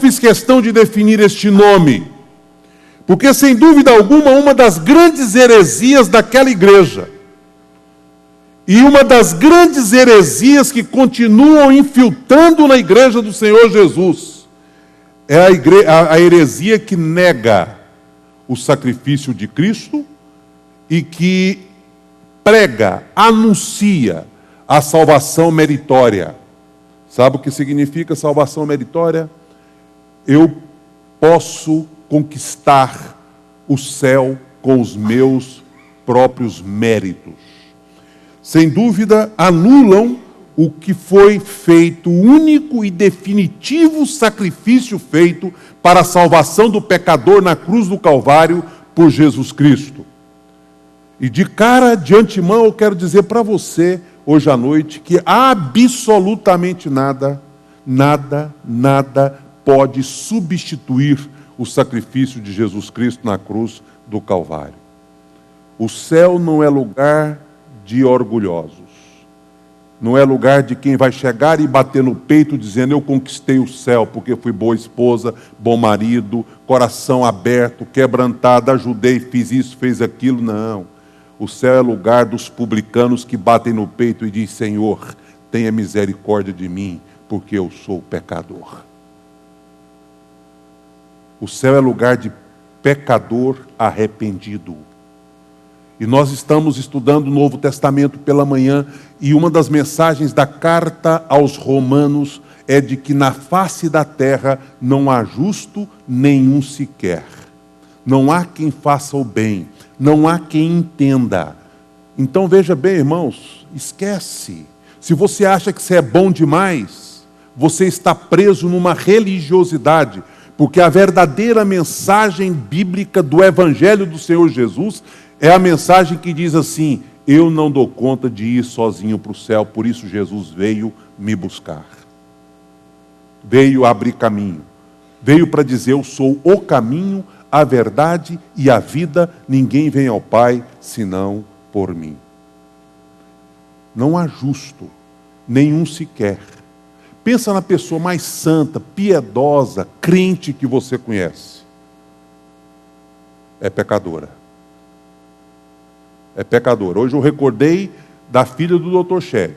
fiz questão de definir este nome? Porque, sem dúvida alguma, uma das grandes heresias daquela igreja, e uma das grandes heresias que continuam infiltrando na igreja do Senhor Jesus, é a heresia que nega o sacrifício de Cristo e que prega, anuncia a salvação meritória. Sabe o que significa salvação meritória? Eu posso conquistar o céu com os meus próprios méritos. Sem dúvida, anulam o que foi feito, o único e definitivo sacrifício feito para a salvação do pecador na cruz do Calvário por Jesus Cristo. E de antemão, eu quero dizer para você, hoje à noite, que absolutamente nada pode substituir o sacrifício de Jesus Cristo na cruz do Calvário. O céu não é lugar de orgulhosos. Não é lugar de quem vai chegar e bater no peito dizendo: eu conquistei o céu porque fui boa esposa, bom marido, coração aberto, quebrantado, ajudei, fiz isso, fez aquilo. Não. O céu é lugar dos publicanos que batem no peito e dizem: Senhor, tenha misericórdia de mim, porque eu sou pecador. O céu é lugar de pecador arrependido. E nós estamos estudando o Novo Testamento pela manhã, e uma das mensagens da carta aos Romanos é de que na face da terra não há justo nenhum sequer. Não há quem faça o bem, não há quem entenda. Então veja bem, irmãos, esquece. Se você acha que você é bom demais, você está preso numa religiosidade, porque a verdadeira mensagem bíblica do Evangelho do Senhor Jesus é a mensagem que diz assim: eu não dou conta de ir sozinho para o céu, por isso Jesus veio me buscar. Veio abrir caminho. Veio para dizer: eu sou o caminho, a verdade e a vida, ninguém vem ao Pai senão por mim. Não há justo, nenhum sequer. Pensa na pessoa mais santa, piedosa, crente que você conhece. É pecadora. É pecadora. Hoje eu recordei da filha do Dr. Shed,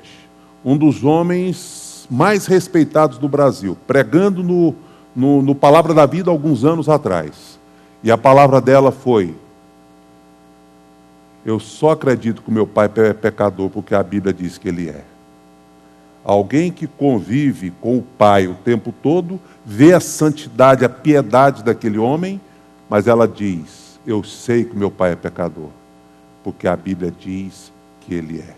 um dos homens mais respeitados do Brasil, pregando no Palavra da Vida alguns anos atrás. E a palavra dela foi: eu só acredito que o meu pai é pecador porque a Bíblia diz que ele é. Alguém que convive com o pai o tempo todo, vê a santidade, a piedade daquele homem, mas ela diz: eu sei que meu pai é pecador, porque a Bíblia diz que ele é.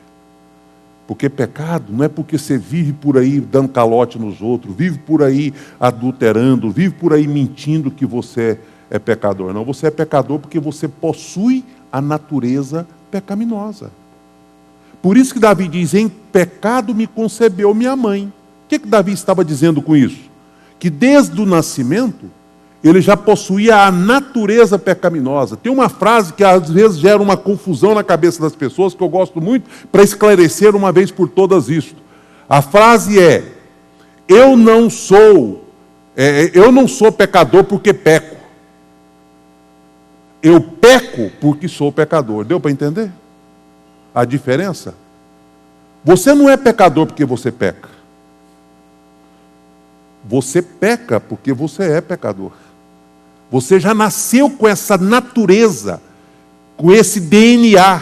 Porque pecado não é porque você vive por aí dando calote nos outros, vive por aí adulterando, vive por aí mentindo que você é pecador. Não, você é pecador porque você possui a natureza pecaminosa. Por isso que Davi diz: em pecado me concebeu minha mãe. O que Davi estava dizendo com isso? Que desde o nascimento ele já possuía a natureza pecaminosa. Tem uma frase que às vezes gera uma confusão na cabeça das pessoas, que eu gosto muito, para esclarecer uma vez por todas isto. A frase é: eu não sou pecador porque peco. Eu peco porque sou pecador. Deu para entender a diferença? Você não é pecador porque você peca. Você peca porque você é pecador. Você já nasceu com essa natureza, com esse DNA,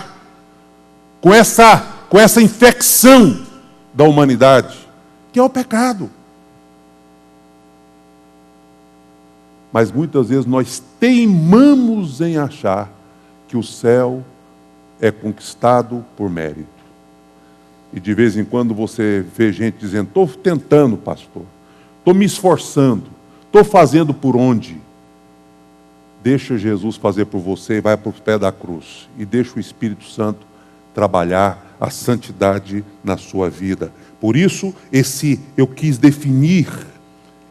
com essa infecção da humanidade, que é o pecado. Mas muitas vezes nós teimamos em achar que o céu é conquistado por mérito. E de vez em quando você vê gente dizendo: estou tentando, pastor, estou me esforçando, estou fazendo por onde? Deixa Jesus fazer por você e vai para o pé da cruz. E deixa o Espírito Santo trabalhar a santidade na sua vida. Por isso, eu quis definir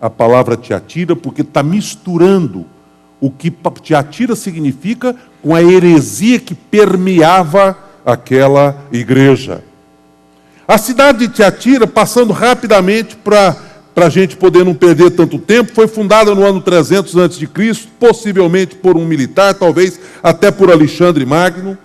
a palavra Tiatira, porque está misturando o que Tiatira significa com a heresia que permeava aquela igreja. A cidade de Tiatira, passando rapidamente para para a gente poder não perder tanto tempo, foi fundada no ano 300 a.C., possivelmente por um militar, talvez até por Alexandre Magno.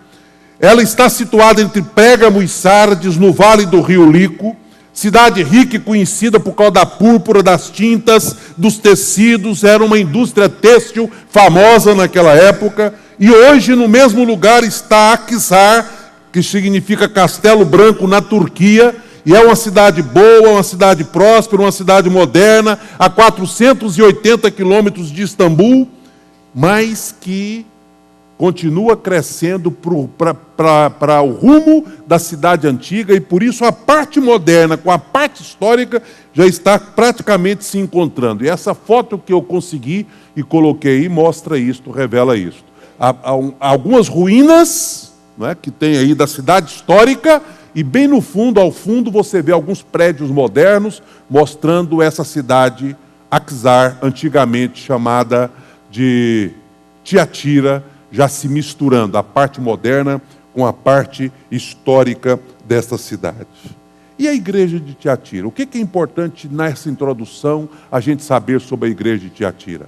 Ela está situada entre Pérgamo e Sardes, no vale do rio Lico, cidade rica e conhecida por causa da púrpura, das tintas, dos tecidos, era uma indústria têxtil famosa naquela época, e hoje no mesmo lugar está Akhisar, que significa Castelo Branco, na Turquia, e é uma cidade boa, uma cidade próspera, uma cidade moderna, a 480 quilômetros de Istambul, mas que continua crescendo para o rumo da cidade antiga, e por isso a parte moderna com a parte histórica já está praticamente se encontrando. E essa foto que eu consegui e coloquei aí mostra isto, revela isto. Há algumas ruínas, né, que tem aí da cidade histórica, e bem no fundo, ao fundo, você vê alguns prédios modernos mostrando essa cidade Akhisar, antigamente chamada de Tiatira, já se misturando a parte moderna com a parte histórica desta cidade. E a igreja de Tiatira? O que é importante nessa introdução a gente saber sobre a igreja de Tiatira?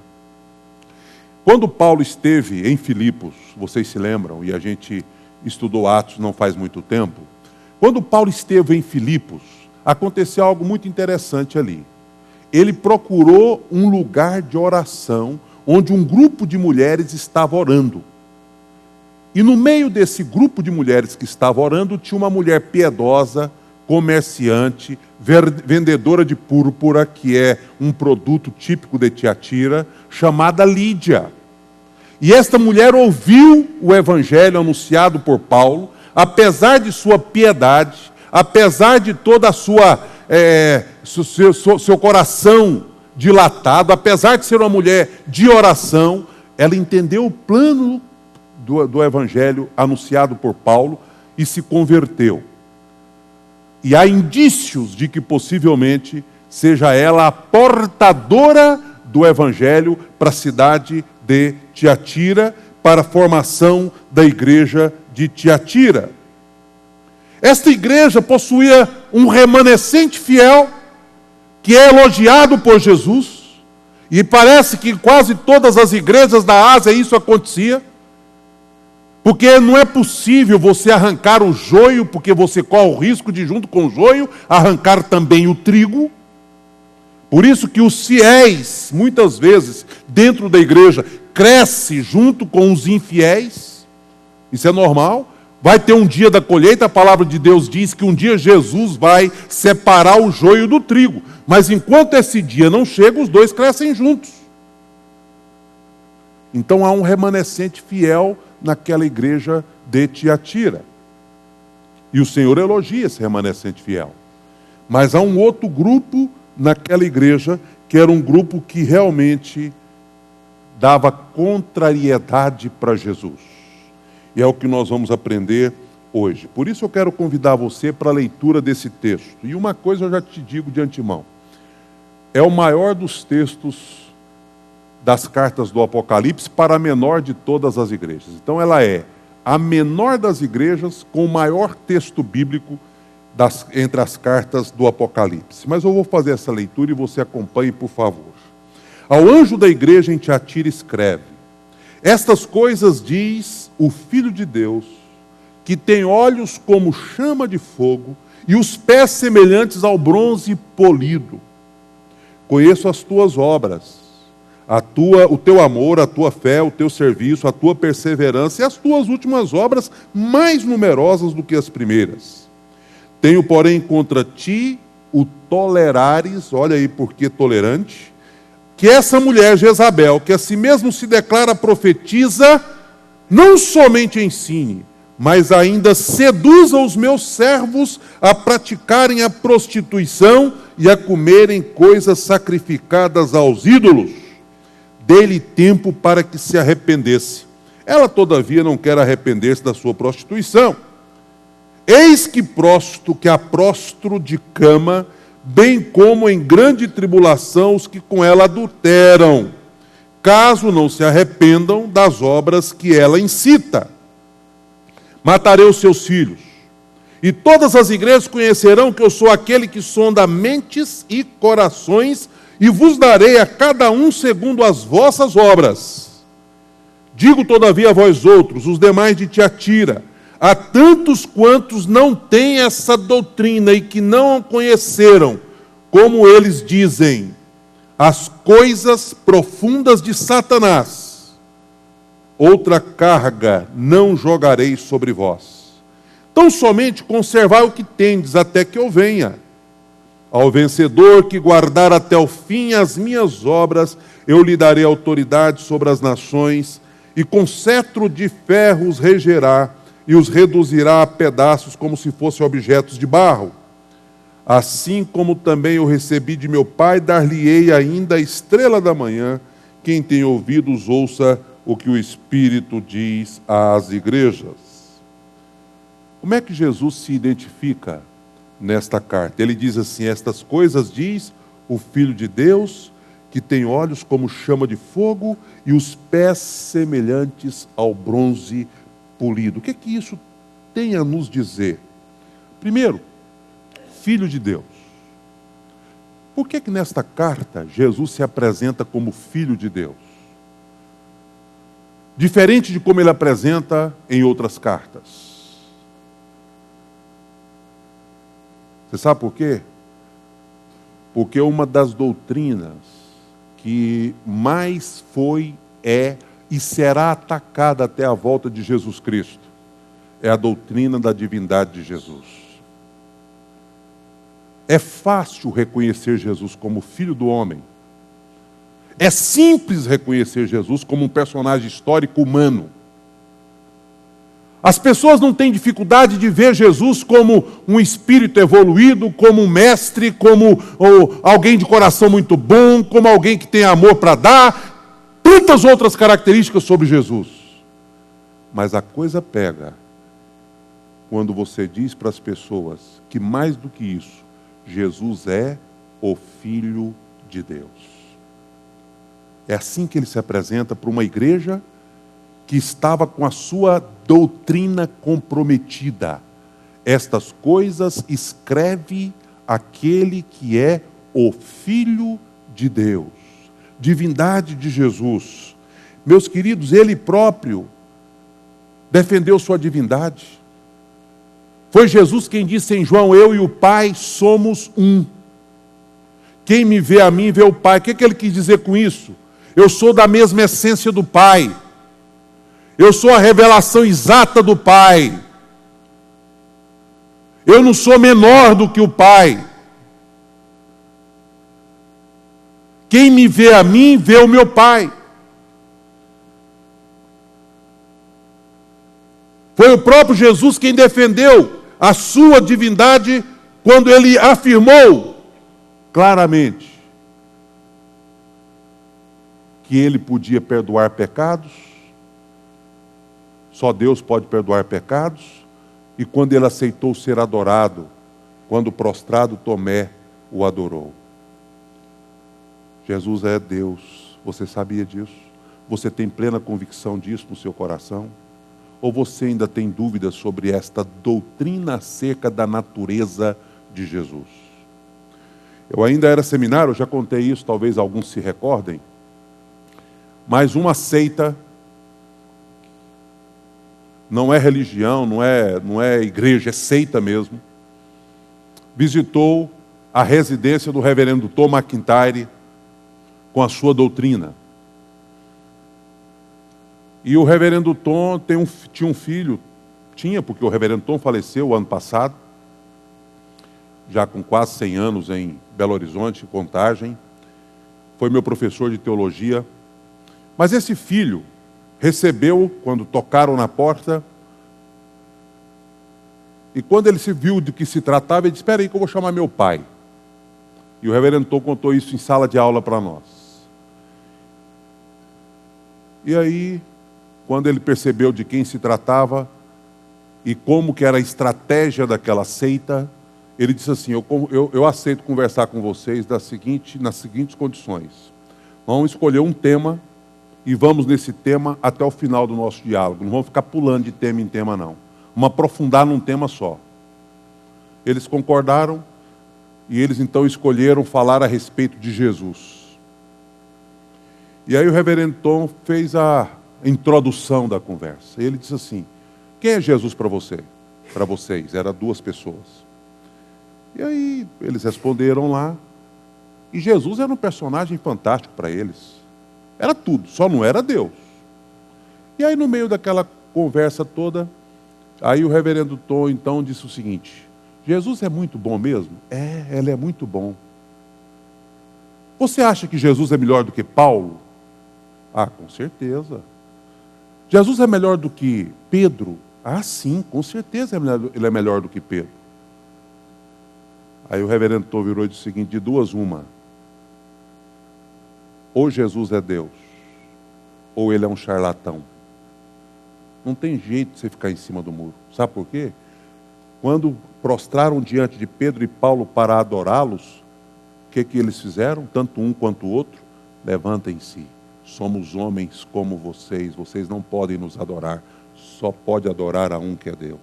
Quando Paulo esteve em Filipos, vocês se lembram, e a gente estudou Atos não faz muito tempo, quando Paulo esteve em Filipos, aconteceu algo muito interessante ali. Ele procurou um lugar de oração, onde um grupo de mulheres estava orando. E no meio desse grupo de mulheres que estava orando, tinha uma mulher piedosa, comerciante, vendedora de púrpura, que é um produto típico de Tiatira, chamada Lídia. E esta mulher ouviu o evangelho anunciado por Paulo, apesar de sua piedade, apesar de toda a seu coração dilatado, apesar de ser uma mulher de oração, ela entendeu o plano do evangelho anunciado por Paulo e se converteu. E há indícios de que possivelmente seja ela a portadora do evangelho para a cidade de Tiatira, para a formação da igreja de Tiatira. Esta igreja possuía um remanescente fiel, que é elogiado por Jesus, e parece que em quase todas as igrejas da Ásia isso acontecia, porque não é possível você arrancar o joio, porque você corre o risco de, junto com o joio, arrancar também o trigo. Por isso que os fiéis, muitas vezes, dentro da igreja, cresce junto com os infiéis. Isso é normal. Vai ter um dia da colheita, a palavra de Deus diz que um dia Jesus vai separar o joio do trigo. Mas enquanto esse dia não chega, os dois crescem juntos. Então há um remanescente fiel naquela igreja de Tiatira. E o Senhor elogia esse remanescente fiel. Mas há um outro grupo naquela igreja, que era um grupo que realmente dava contrariedade para Jesus. E é o que nós vamos aprender hoje. Por isso eu quero convidar você para a leitura desse texto. E uma coisa eu já te digo de antemão. É o maior dos textos das cartas do Apocalipse para a menor de todas as igrejas. Então ela é a menor das igrejas com o maior texto bíblico entre as cartas do Apocalipse. Mas eu vou fazer essa leitura e você acompanhe, por favor. Ao anjo da igreja em Tiatira escreve: estas coisas diz o Filho de Deus, que tem olhos como chama de fogo e os pés semelhantes ao bronze polido. Conheço as tuas obras, o teu amor, a tua fé, o teu serviço, a tua perseverança e as tuas últimas obras mais numerosas do que as primeiras. Tenho, porém, contra ti o tolerares, olha aí por que tolerante, que essa mulher Jezabel, que a si mesmo se declara profetiza, não somente ensine, mas ainda seduza os meus servos a praticarem a prostituição e a comerem coisas sacrificadas aos ídolos. Dê-lhe tempo para que se arrependesse. Ela, todavia, não quer arrepender-se da sua prostituição. Eis que a prostro de cama, bem como em grande tribulação os que com ela adulteram, caso não se arrependam das obras que ela incita. Matarei os seus filhos, E todas as igrejas conhecerão que eu sou aquele que sonda mentes e corações, e vos darei a cada um segundo as vossas obras. Digo, todavia, a vós outros, os demais de Tiatira, a tantos quantos não têm essa doutrina e que não a conheceram, como eles dizem, as coisas profundas de Satanás, outra carga não jogarei sobre vós. Então somente conservai o que tendes até que eu venha. Ao vencedor que guardar até o fim as minhas obras, eu lhe darei autoridade sobre as nações, e com cetro de ferro os regerá, e os reduzirá a pedaços como se fossem objetos de barro. Assim como também eu recebi de meu Pai, dar-lhe-ei ainda a estrela da manhã. Quem tem ouvidos, ouça o que o Espírito diz às igrejas. Como é que Jesus se identifica nesta carta? Ele diz assim: estas coisas diz o Filho de Deus, que tem olhos como chama de fogo e os pés semelhantes ao bronze polido. O que é que isso tem a nos dizer? Primeiro, Filho de Deus. Por que nesta carta Jesus se apresenta como Filho de Deus? Diferente de como ele apresenta em outras cartas. Você sabe por quê? Porque uma das doutrinas que mais foi, é e será atacada até a volta de Jesus Cristo é a doutrina da divindade de Jesus. É fácil reconhecer Jesus como Filho do homem. É simples reconhecer Jesus como um personagem histórico humano. As pessoas não têm dificuldade de ver Jesus como um espírito evoluído, como um mestre, como alguém de coração muito bom, como alguém que tem amor para dar, tantas outras características sobre Jesus. Mas a coisa pega quando você diz para as pessoas que mais do que isso, Jesus é o Filho de Deus. É assim que ele se apresenta para uma igreja que estava com a sua doutrina comprometida. Estas coisas escreve aquele que é o Filho de Deus, divindade de Jesus. Meus queridos, ele próprio defendeu sua divindade. Foi Jesus quem disse em João: eu e o Pai somos um. Quem me vê a mim, vê o Pai. O que ele quis dizer com isso? Eu sou da mesma essência do Pai. Eu sou a revelação exata do Pai. Eu não sou menor do que o Pai. Quem me vê a mim, vê o meu Pai. Foi o próprio Jesus quem defendeu a sua divindade quando ele afirmou claramente que ele podia perdoar pecados. Só Deus pode perdoar pecados. E quando ele aceitou ser adorado, quando prostrado Tomé o adorou. Jesus é Deus. Você sabia disso? Você tem plena convicção disso no seu coração? Ou você ainda tem dúvidas sobre esta doutrina acerca da natureza de Jesus? Eu ainda era seminário, eu já contei isso, talvez alguns se recordem. Mas uma seita, não é religião, não é igreja, é seita mesmo, visitou a residência do reverendo Tom McIntyre com a sua doutrina. E o reverendo Tom tinha um filho, porque o reverendo Tom faleceu o ano passado, já com quase 100 anos em Belo Horizonte, Contagem. Foi meu professor de teologia. Mas esse filho recebeu, quando tocaram na porta, e quando ele se viu de que se tratava, ele disse: espera aí que eu vou chamar meu pai. E o reverendo Tom contou isso em sala de aula para nós. E aí, quando ele percebeu de quem se tratava e como que era a estratégia daquela seita, ele disse assim: eu aceito conversar com vocês nas seguintes condições. Vamos escolher um tema e vamos nesse tema até o final do nosso diálogo. Não vamos ficar pulando de tema em tema, não. Vamos aprofundar num tema só. Eles concordaram e eles então escolheram falar a respeito de Jesus. E aí o reverendo Tom fez a introdução da conversa. Ele disse assim: quem é Jesus para você? Para vocês? Eram 2 pessoas. E aí eles responderam lá. E Jesus era um personagem fantástico para eles. Era tudo, só não era Deus. E aí no meio daquela conversa toda, aí o reverendo Tom então disse o seguinte: Jesus é muito bom mesmo? Ele é muito bom. Você acha que Jesus é melhor do que Paulo? Ah, com certeza. Jesus é melhor do que Pedro? Ah, sim, com certeza ele é melhor do que Pedro. Aí o reverendo Tom virou e disse o seguinte: de 2, uma. Ou Jesus é Deus, ou ele é um charlatão. Não tem jeito de você ficar em cima do muro. Sabe por quê? Quando prostraram diante de Pedro e Paulo para adorá-los, o que eles fizeram? Tanto um quanto o outro: levantem-se, somos homens como vocês não podem nos adorar, só pode adorar a um que é Deus.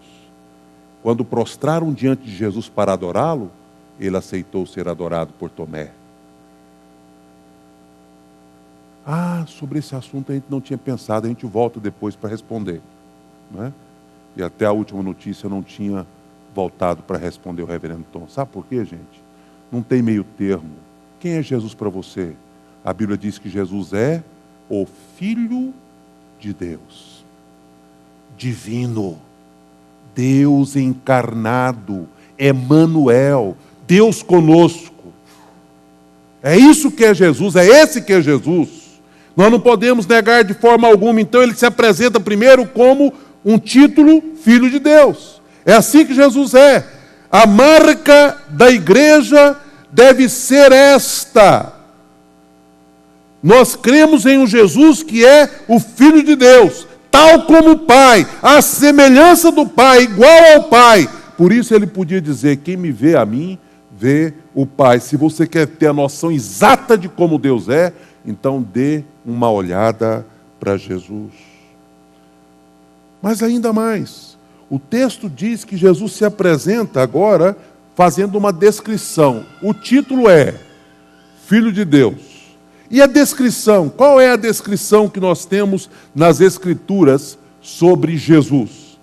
Quando prostraram diante de Jesus para adorá-lo, ele aceitou ser adorado por Tomé. Ah, sobre esse assunto a gente não tinha pensado, a gente volta depois para responder, né? E até a última notícia eu não tinha voltado para responder o reverendo Tom. Sabe por quê, gente? Não tem meio termo. Quem é Jesus para você? A Bíblia diz que Jesus é o Filho de Deus, divino, Deus encarnado, Emanuel, Deus conosco. É isso que é Jesus, é esse que é Jesus. Nós não podemos negar de forma alguma. Então ele se apresenta primeiro como um título, Filho de Deus. É assim que Jesus é. A marca da igreja deve ser esta: nós cremos em um Jesus que é o Filho de Deus, tal como o Pai, a semelhança do Pai, igual ao Pai. Por isso ele podia dizer: quem me vê a mim, vê o Pai. Se você quer ter a noção exata de como Deus é, então dê uma olhada para Jesus. Mas ainda mais, o texto diz que Jesus se apresenta agora fazendo uma descrição. O título é Filho de Deus. E a descrição? Qual é a descrição que nós temos nas Escrituras sobre Jesus?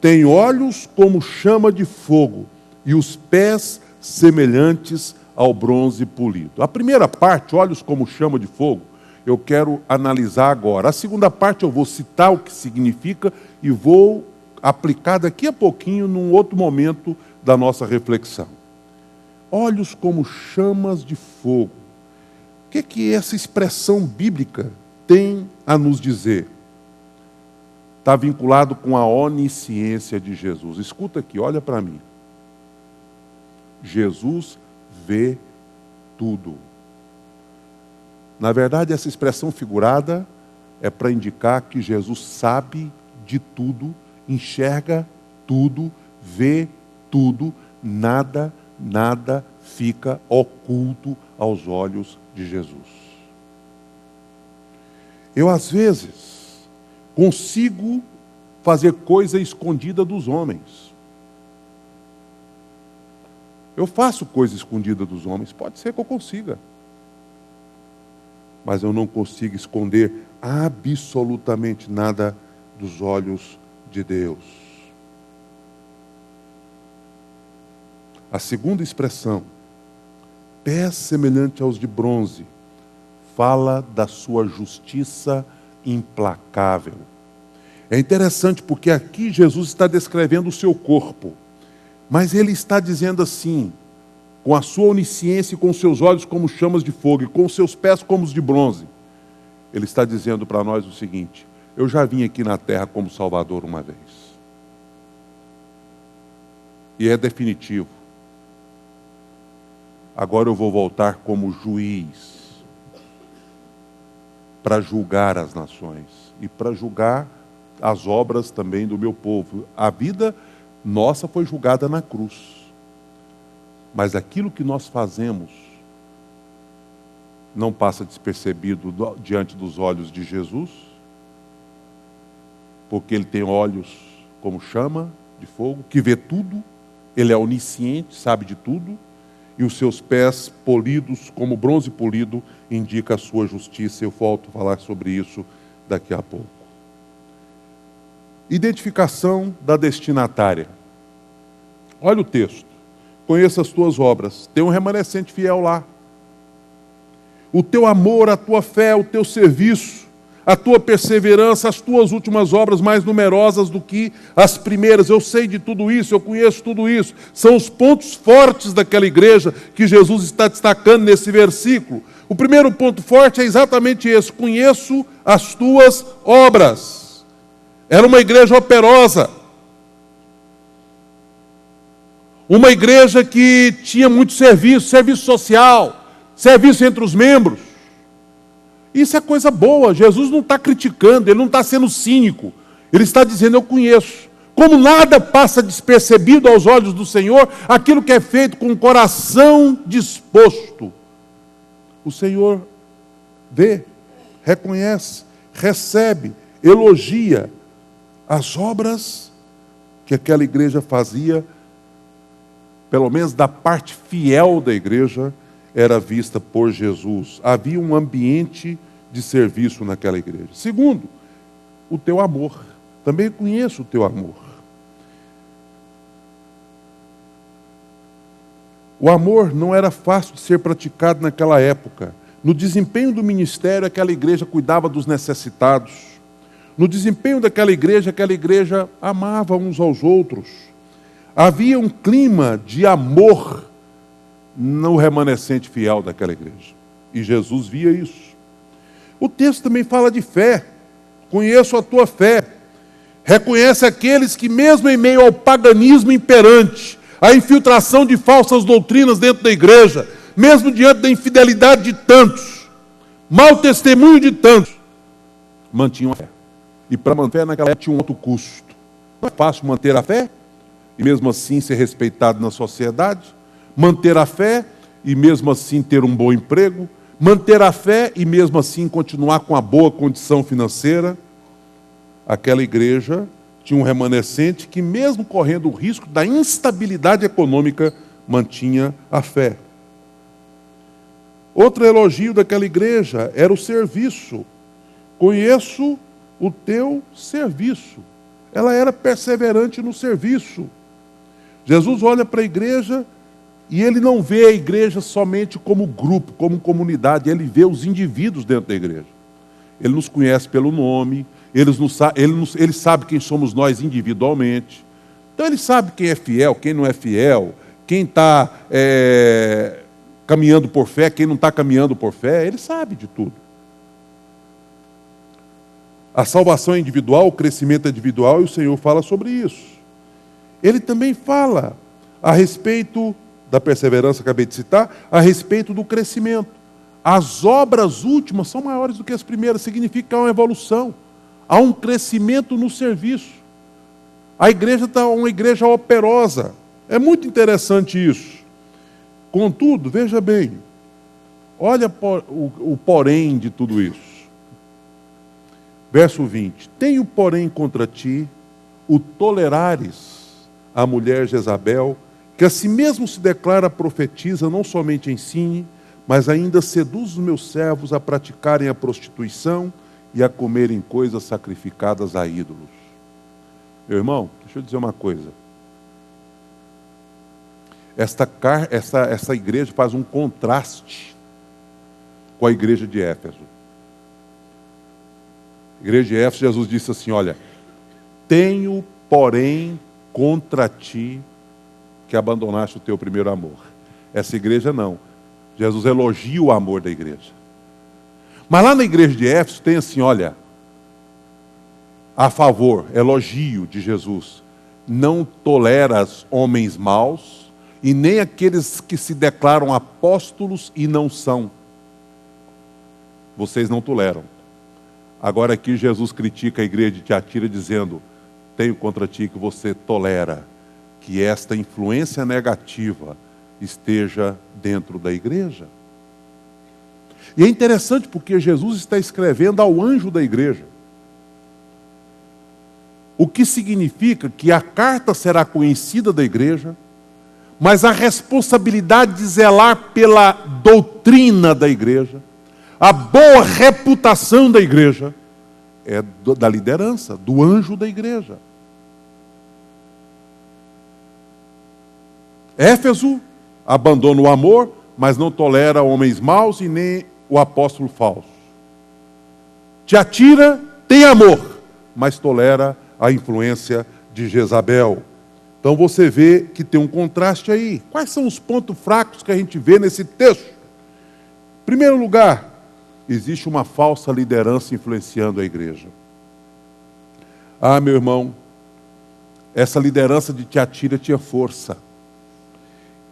Tem olhos como chama de fogo e os pés semelhantes ao bronze polido. A primeira parte, olhos como chama de fogo, eu quero analisar agora. A segunda parte eu vou citar o que significa e vou aplicar daqui a pouquinho num outro momento da nossa reflexão. Olhos como chamas de fogo. O que essa expressão bíblica tem a nos dizer? Está vinculado com a onisciência de Jesus. Escuta aqui, olha para mim. Jesus vê tudo. Na verdade, essa expressão figurada é para indicar que Jesus sabe de tudo, enxerga tudo, vê tudo, nada fica oculto aos olhos de Jesus. Eu, às vezes, consigo fazer coisa escondida dos homens. Eu faço coisa escondida dos homens, pode ser que eu consiga. Mas eu não consigo esconder absolutamente nada dos olhos de Deus. A segunda expressão, pés semelhante aos de bronze, fala da sua justiça implacável. É interessante porque aqui Jesus está descrevendo o seu corpo, mas ele está dizendo assim, com a sua onisciência e com seus olhos como chamas de fogo e com seus pés como os de bronze. Ele está dizendo para nós o seguinte: eu já vim aqui na terra como Salvador uma vez. E é definitivo. Agora eu vou voltar como juiz para julgar as nações e para julgar as obras também do meu povo. A vida nossa foi julgada na cruz. Mas aquilo que nós fazemos não passa despercebido diante dos olhos de Jesus, porque ele tem olhos como chama de fogo, que vê tudo, Ele é onisciente, sabe de tudo, e os seus pés polidos como bronze polido indica a sua justiça. Eu volto a falar sobre isso daqui a pouco. Identificação da destinatária. Olha o texto. Conheça as tuas obras. Tem um remanescente fiel lá. O teu amor, a tua fé, o teu serviço, a tua perseverança, as tuas últimas obras mais numerosas do que as primeiras. Eu sei de tudo isso, eu conheço tudo isso. São os pontos fortes daquela igreja que Jesus está destacando nesse versículo. O primeiro ponto forte é exatamente esse: conheço as tuas obras. Era uma igreja operosa. Uma igreja que tinha muito serviço, serviço social, serviço entre os membros. Isso é coisa boa. Jesus não está criticando, ele não está sendo cínico. Ele está dizendo: eu conheço. Como nada passa despercebido aos olhos do Senhor, aquilo que é feito com o coração disposto. O Senhor vê, reconhece, recebe, elogia as obras que aquela igreja fazia. Pelo menos da parte fiel da igreja, era vista por Jesus. Havia um ambiente de serviço naquela igreja. Segundo, o teu amor. Também conheço o teu amor. O amor não era fácil de ser praticado naquela época. No desempenho do ministério, aquela igreja cuidava dos necessitados. No desempenho daquela igreja, aquela igreja amava uns aos outros. Havia um clima de amor no remanescente fiel daquela igreja. E Jesus via isso. O texto também fala de fé. Conheço a tua fé. Reconhece aqueles que, mesmo em meio ao paganismo imperante, a infiltração de falsas doutrinas dentro da igreja, mesmo diante da infidelidade de tantos, mau testemunho de tantos, mantinham a fé. E para manter naquela época tinha um alto custo. Não é fácil manter a fé e mesmo assim ser respeitado na sociedade, manter a fé e mesmo assim ter um bom emprego, manter a fé e mesmo assim continuar com a boa condição financeira. Aquela igreja tinha um remanescente que, mesmo correndo o risco da instabilidade econômica, mantinha a fé. Outro elogio daquela igreja era o serviço. Conheço o teu serviço. Ela era perseverante no serviço. Jesus olha para a igreja e ele não vê a igreja somente como grupo, como comunidade. Ele vê os indivíduos dentro da igreja. Ele nos conhece pelo nome, ele sabe quem somos nós individualmente. Então ele sabe quem é fiel, quem não é fiel, quem está caminhando por fé, quem não está caminhando por fé. Ele sabe de tudo. A salvação é individual, o crescimento é individual, e o Senhor fala sobre isso. Ele também fala a respeito da perseverança, acabei de citar, a respeito do crescimento. As obras últimas são maiores do que as primeiras, significa que há uma evolução, há um crescimento no serviço. A igreja está uma igreja operosa. É muito interessante isso. Contudo, veja bem, olha o porém de tudo isso. Verso 20. Tenho, porém, contra ti o tolerares a mulher Jezabel, que a si mesmo se declara profetiza, não somente ensine, mas ainda seduz os meus servos a praticarem a prostituição e a comerem coisas sacrificadas a ídolos. Meu irmão, deixa eu dizer uma coisa. Essa igreja faz um contraste com a igreja de Éfeso. A igreja de Éfeso, Jesus disse assim: olha, tenho, porém, contra ti que abandonaste o teu primeiro amor. Essa igreja não. Jesus elogia o amor da igreja. Mas lá na igreja de Éfeso tem assim, olha, a favor, elogio de Jesus: não toleras homens maus e nem aqueles que se declaram apóstolos e não são. Vocês não toleram. Agora aqui Jesus critica a igreja de Tiatira dizendo: tenho contra ti que você tolera que esta influência negativa esteja dentro da igreja. E é interessante porque Jesus está escrevendo ao anjo da igreja. O que significa que a carta será conhecida da igreja, mas a responsabilidade de zelar pela doutrina da igreja, a boa reputação da igreja, é da liderança, do anjo da igreja. Éfeso abandona o amor, mas não tolera homens maus e nem o apóstolo falso. Tiatira tem amor, mas tolera a influência de Jezabel. Então você vê que tem um contraste aí. Quais são os pontos fracos que a gente vê nesse texto? Em primeiro lugar, existe uma falsa liderança influenciando a igreja. Ah, meu irmão, essa liderança de Tiatira tinha força.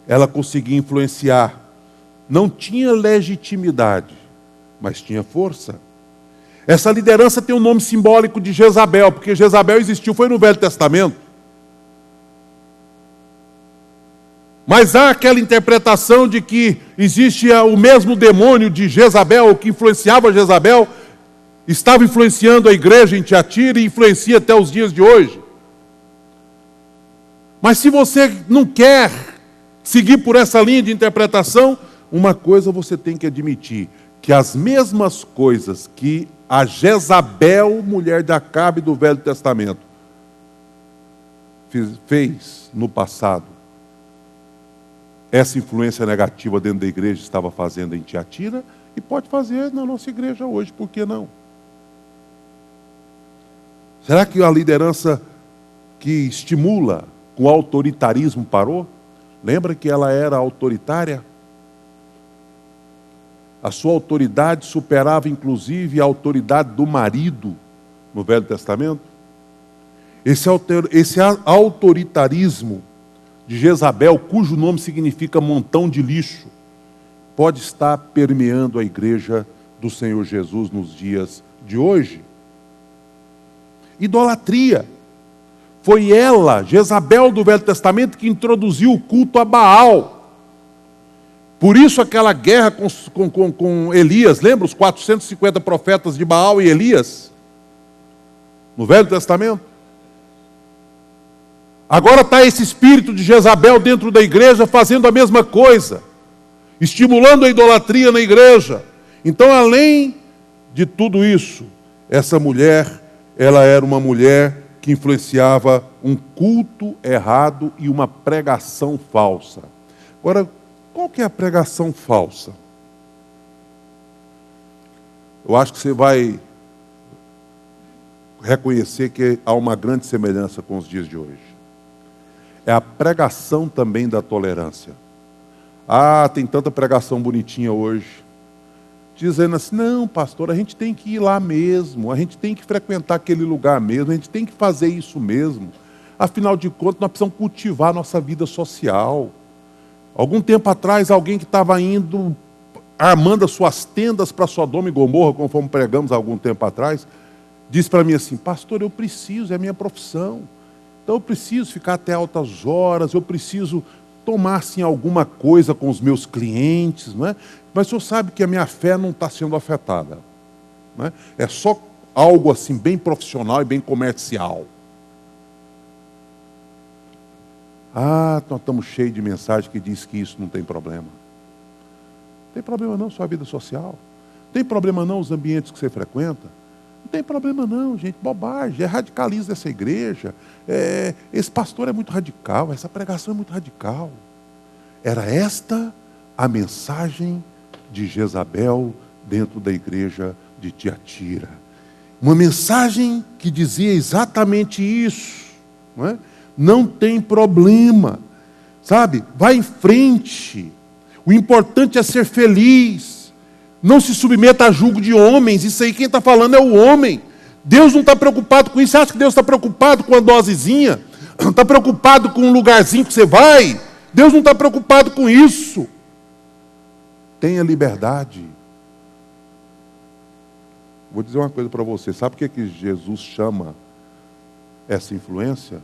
Ela conseguia influenciar. Não tinha legitimidade, mas tinha força. Essa liderança tem o nome simbólico de Jezabel, porque Jezabel existiu, foi no Velho Testamento. Mas há aquela interpretação de que existe o mesmo demônio de Jezabel, que influenciava Jezabel, estava influenciando a igreja em Tiatira e influencia até os dias de hoje. Mas se você não quer seguir por essa linha de interpretação, uma coisa você tem que admitir, que as mesmas coisas que a Jezabel, mulher de Acabe do Velho Testamento, fez no passado, essa influência negativa dentro da igreja estava fazendo em Tiatira e pode fazer na nossa igreja hoje, por que não? Será que a liderança que estimula com autoritarismo parou? Lembra que ela era autoritária? A sua autoridade superava inclusive a autoridade do marido no Velho Testamento. Esse autoritarismo de Jezabel, cujo nome significa montão de lixo, pode estar permeando a igreja do Senhor Jesus nos dias de hoje. Idolatria. Foi ela, Jezabel do Velho Testamento, que introduziu o culto a Baal. Por isso aquela guerra com Elias, lembra os 450 profetas de Baal e Elias? No Velho Testamento. Agora está esse espírito de Jezabel dentro da igreja fazendo a mesma coisa, estimulando a idolatria na igreja. Então, além de tudo isso, essa mulher, ela era uma mulher que influenciava um culto errado e uma pregação falsa. Agora, qual que é a pregação falsa? Eu acho que você vai reconhecer que há uma grande semelhança com os dias de hoje. É a pregação também da tolerância. Ah, tem tanta pregação bonitinha hoje, dizendo assim, não, pastor, a gente tem que ir lá mesmo, a gente tem que frequentar aquele lugar mesmo, a gente tem que fazer isso mesmo. Afinal de contas, nós precisamos cultivar a nossa vida social. Algum tempo atrás, alguém que estava indo, armando as suas tendas para Sodoma e Gomorra, conforme pregamos há algum tempo atrás, disse para mim assim, pastor, eu preciso, é a minha profissão. Então eu preciso ficar até altas horas, eu preciso tomar assim, alguma coisa com os meus clientes, não é? Mas o senhor sabe que a minha fé não está sendo afetada. Não é? É só algo assim bem profissional e bem comercial. Ah, nós estamos cheios de mensagem que diz que isso não tem problema. Não tem problema não sua vida social. Não tem problema não os ambientes que você frequenta. Não tem problema não, gente, bobagem, é radicalismo dessa igreja, esse pastor é muito radical, essa pregação é muito radical. Era esta a mensagem de Jezabel dentro da igreja de Tiatira. Uma mensagem que dizia exatamente isso, não é? Não tem problema, sabe? Vai em frente, o importante é ser feliz. Não se submeta a julgo de homens. Isso aí quem está falando é o homem. Deus não está preocupado com isso. Você acha que Deus está preocupado com a dosezinha? Está preocupado com um lugarzinho que você vai? Deus não está preocupado com isso. Tenha liberdade. Vou dizer uma coisa para você. Sabe o que Jesus chama essa influência?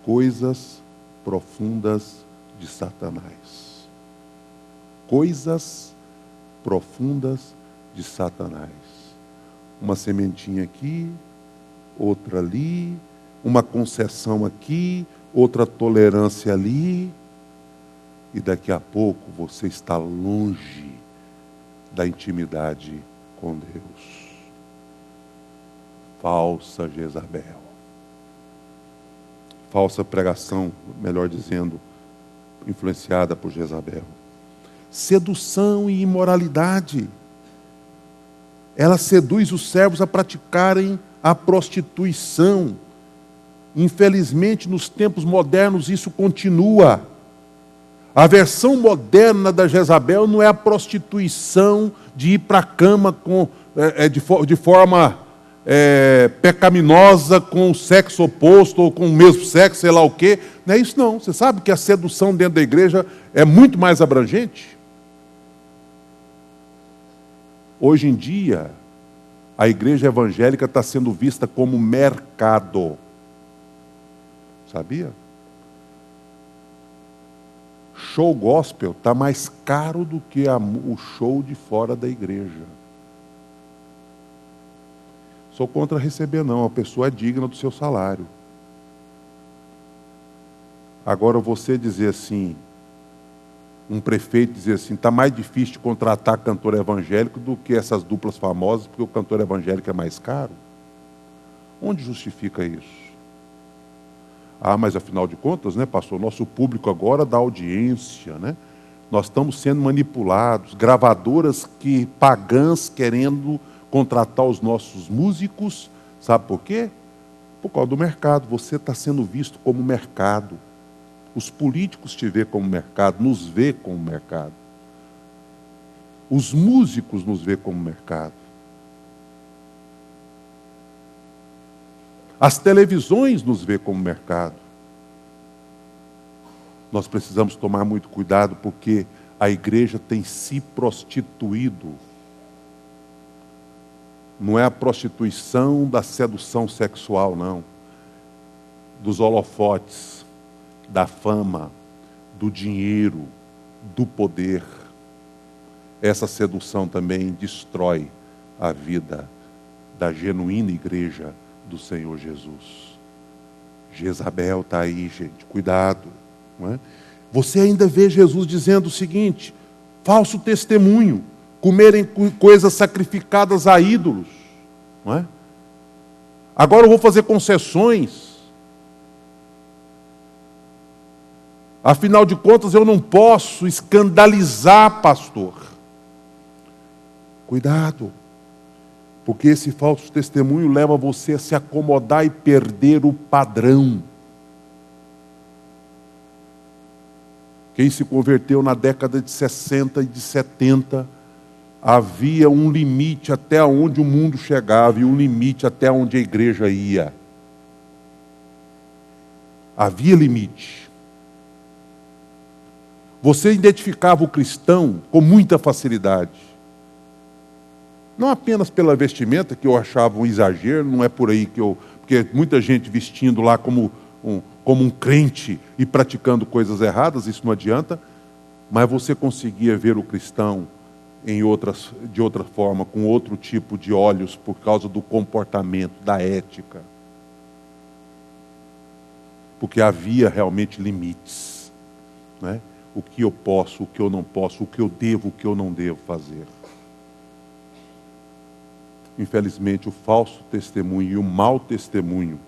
Coisas profundas de Satanás. Coisas profundas de Satanás. Uma sementinha aqui, outra ali, uma concessão aqui, outra tolerância ali. e daqui a pouco você está longe da intimidade com Deus. Falsa Jezabel. Falsa pregação, melhor dizendo, influenciada por Jezabel. Sedução e imoralidade. Ela seduz os servos a praticarem a prostituição. Infelizmente, nos tempos modernos, isso continua. A versão moderna da Jezabel não é a prostituição de ir para a cama de forma pecaminosa com o sexo oposto ou com o mesmo sexo, sei lá o quê. Não é isso não. Você sabe que a sedução dentro da igreja é muito mais abrangente? Hoje em dia, a igreja evangélica está sendo vista como mercado. Sabia? Show gospel está mais caro do que o show de fora da igreja. Sou contra receber não, a pessoa é digna do seu salário. Agora você dizer assim, um prefeito dizer assim, está mais difícil de contratar cantor evangélico do que essas duplas famosas, porque o cantor evangélico é mais caro. Onde justifica isso? Ah, mas afinal de contas, né, pastor, nosso público agora dá audiência, né? Nós estamos sendo manipulados, gravadoras pagãs querendo contratar os nossos músicos, sabe por quê? Por causa do mercado. Você está sendo visto como mercado. Os políticos te vê como mercado, nos vê como mercado. Os músicos nos vê como mercado. As televisões nos vê como mercado. Nós precisamos tomar muito cuidado porque a igreja tem se prostituído. Não é a prostituição da sedução sexual, não. Dos holofotes, da fama, do dinheiro, do poder. Essa sedução também destrói a vida da genuína igreja do Senhor Jesus. Jezabel está aí, gente, cuidado. Não é? Você ainda vê Jesus dizendo o seguinte, falso testemunho, comerem coisas sacrificadas a ídolos. Não é? Agora eu vou fazer concessões. Afinal de contas, eu não posso escandalizar, pastor. Cuidado. Porque esse falso testemunho leva você a se acomodar e perder o padrão. Quem se converteu na década de 60 e de 70, havia um limite até onde o mundo chegava e um limite até onde a igreja ia. Havia limite. Você identificava o cristão com muita facilidade. Não apenas pela vestimenta, que eu achava um exagero, não é por aí que eu... Porque muita gente vestindo lá como um crente e praticando coisas erradas, isso não adianta. Mas você conseguia ver o cristão de outra forma, com outro tipo de olhos, por causa do comportamento, da ética. Porque havia realmente limites. Né? O que eu posso, o que eu não posso, o que eu devo, o que eu não devo fazer. Infelizmente, o falso testemunho e o mau testemunho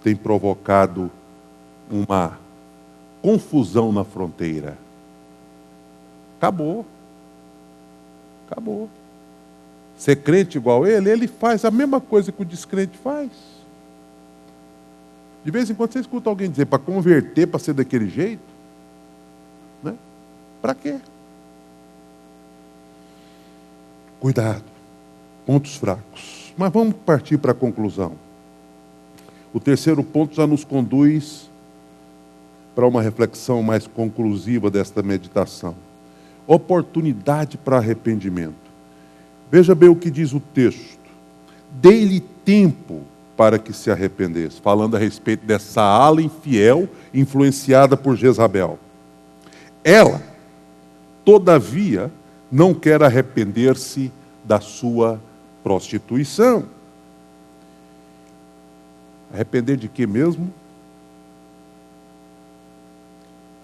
têm provocado uma confusão na fronteira. Acabou. Acabou. Ser crente igual ele faz a mesma coisa que o descrente faz. De vez em quando você escuta alguém dizer, para converter, para ser daquele jeito. Né? Para quê? Cuidado. Pontos fracos. Mas vamos partir para a conclusão. O terceiro ponto já nos conduz para uma reflexão mais conclusiva desta meditação. Oportunidade para arrependimento. Veja bem o que diz o texto. Dei-lhe tempo para que se arrependesse. Falando a respeito dessa ala infiel influenciada por Jezabel. Ela, todavia, não quer arrepender-se da sua prostituição. Arrepender de quê mesmo?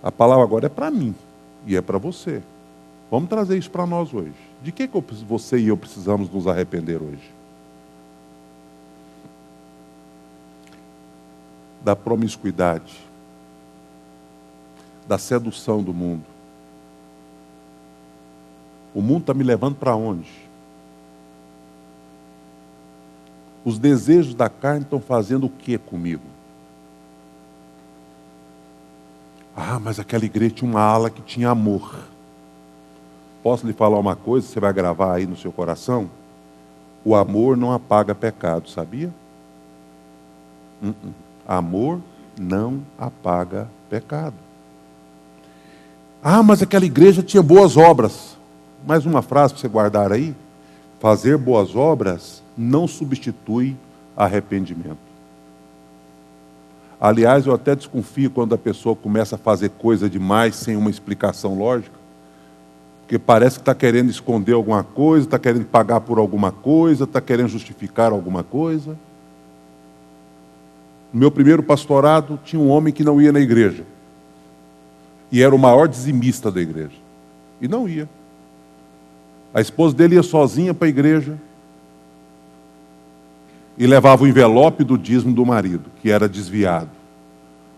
A palavra agora é para mim. e é para você. Vamos trazer isso para nós hoje. De que você e eu precisamos nos arrepender hoje? Da promiscuidade, da sedução do mundo. O mundo está me levando para onde? Os desejos da carne estão fazendo o que comigo? Ah, mas aquela igreja tinha uma ala que tinha amor. Posso lhe falar uma coisa, você vai gravar aí no seu coração? O amor não apaga pecado, sabia? Amor não apaga pecado. Ah, mas aquela igreja tinha boas obras. Mais uma frase para você guardar aí. Fazer boas obras não substitui arrependimento. Aliás, eu até desconfio quando a pessoa começa a fazer coisa demais sem uma explicação lógica. Porque parece que está querendo esconder alguma coisa, está querendo pagar por alguma coisa, está querendo justificar alguma coisa. No meu primeiro pastorado, tinha um homem que não ia na igreja. E era o maior dizimista da igreja. E não ia. A esposa dele ia sozinha para a igreja e levava o envelope do dízimo do marido, que era desviado.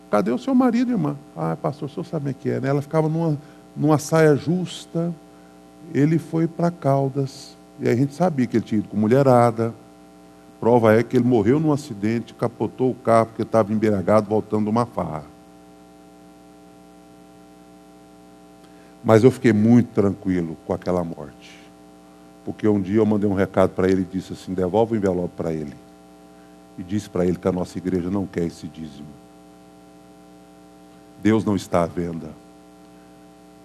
Cadê o seu marido, irmã? Ah, pastor, o senhor sabe o que é, né? Ela ficava numa saia justa. Ele foi para Caldas. E aí a gente sabia que ele tinha ido com mulherada. Prova é que ele morreu num acidente, capotou o carro porque estava embriagado voltando de uma farra. Mas eu fiquei muito tranquilo com aquela morte. Porque um dia eu mandei um recado para ele e disse assim, devolve o envelope para ele. E disse para ele que a nossa igreja não quer esse dízimo. Deus não está à venda.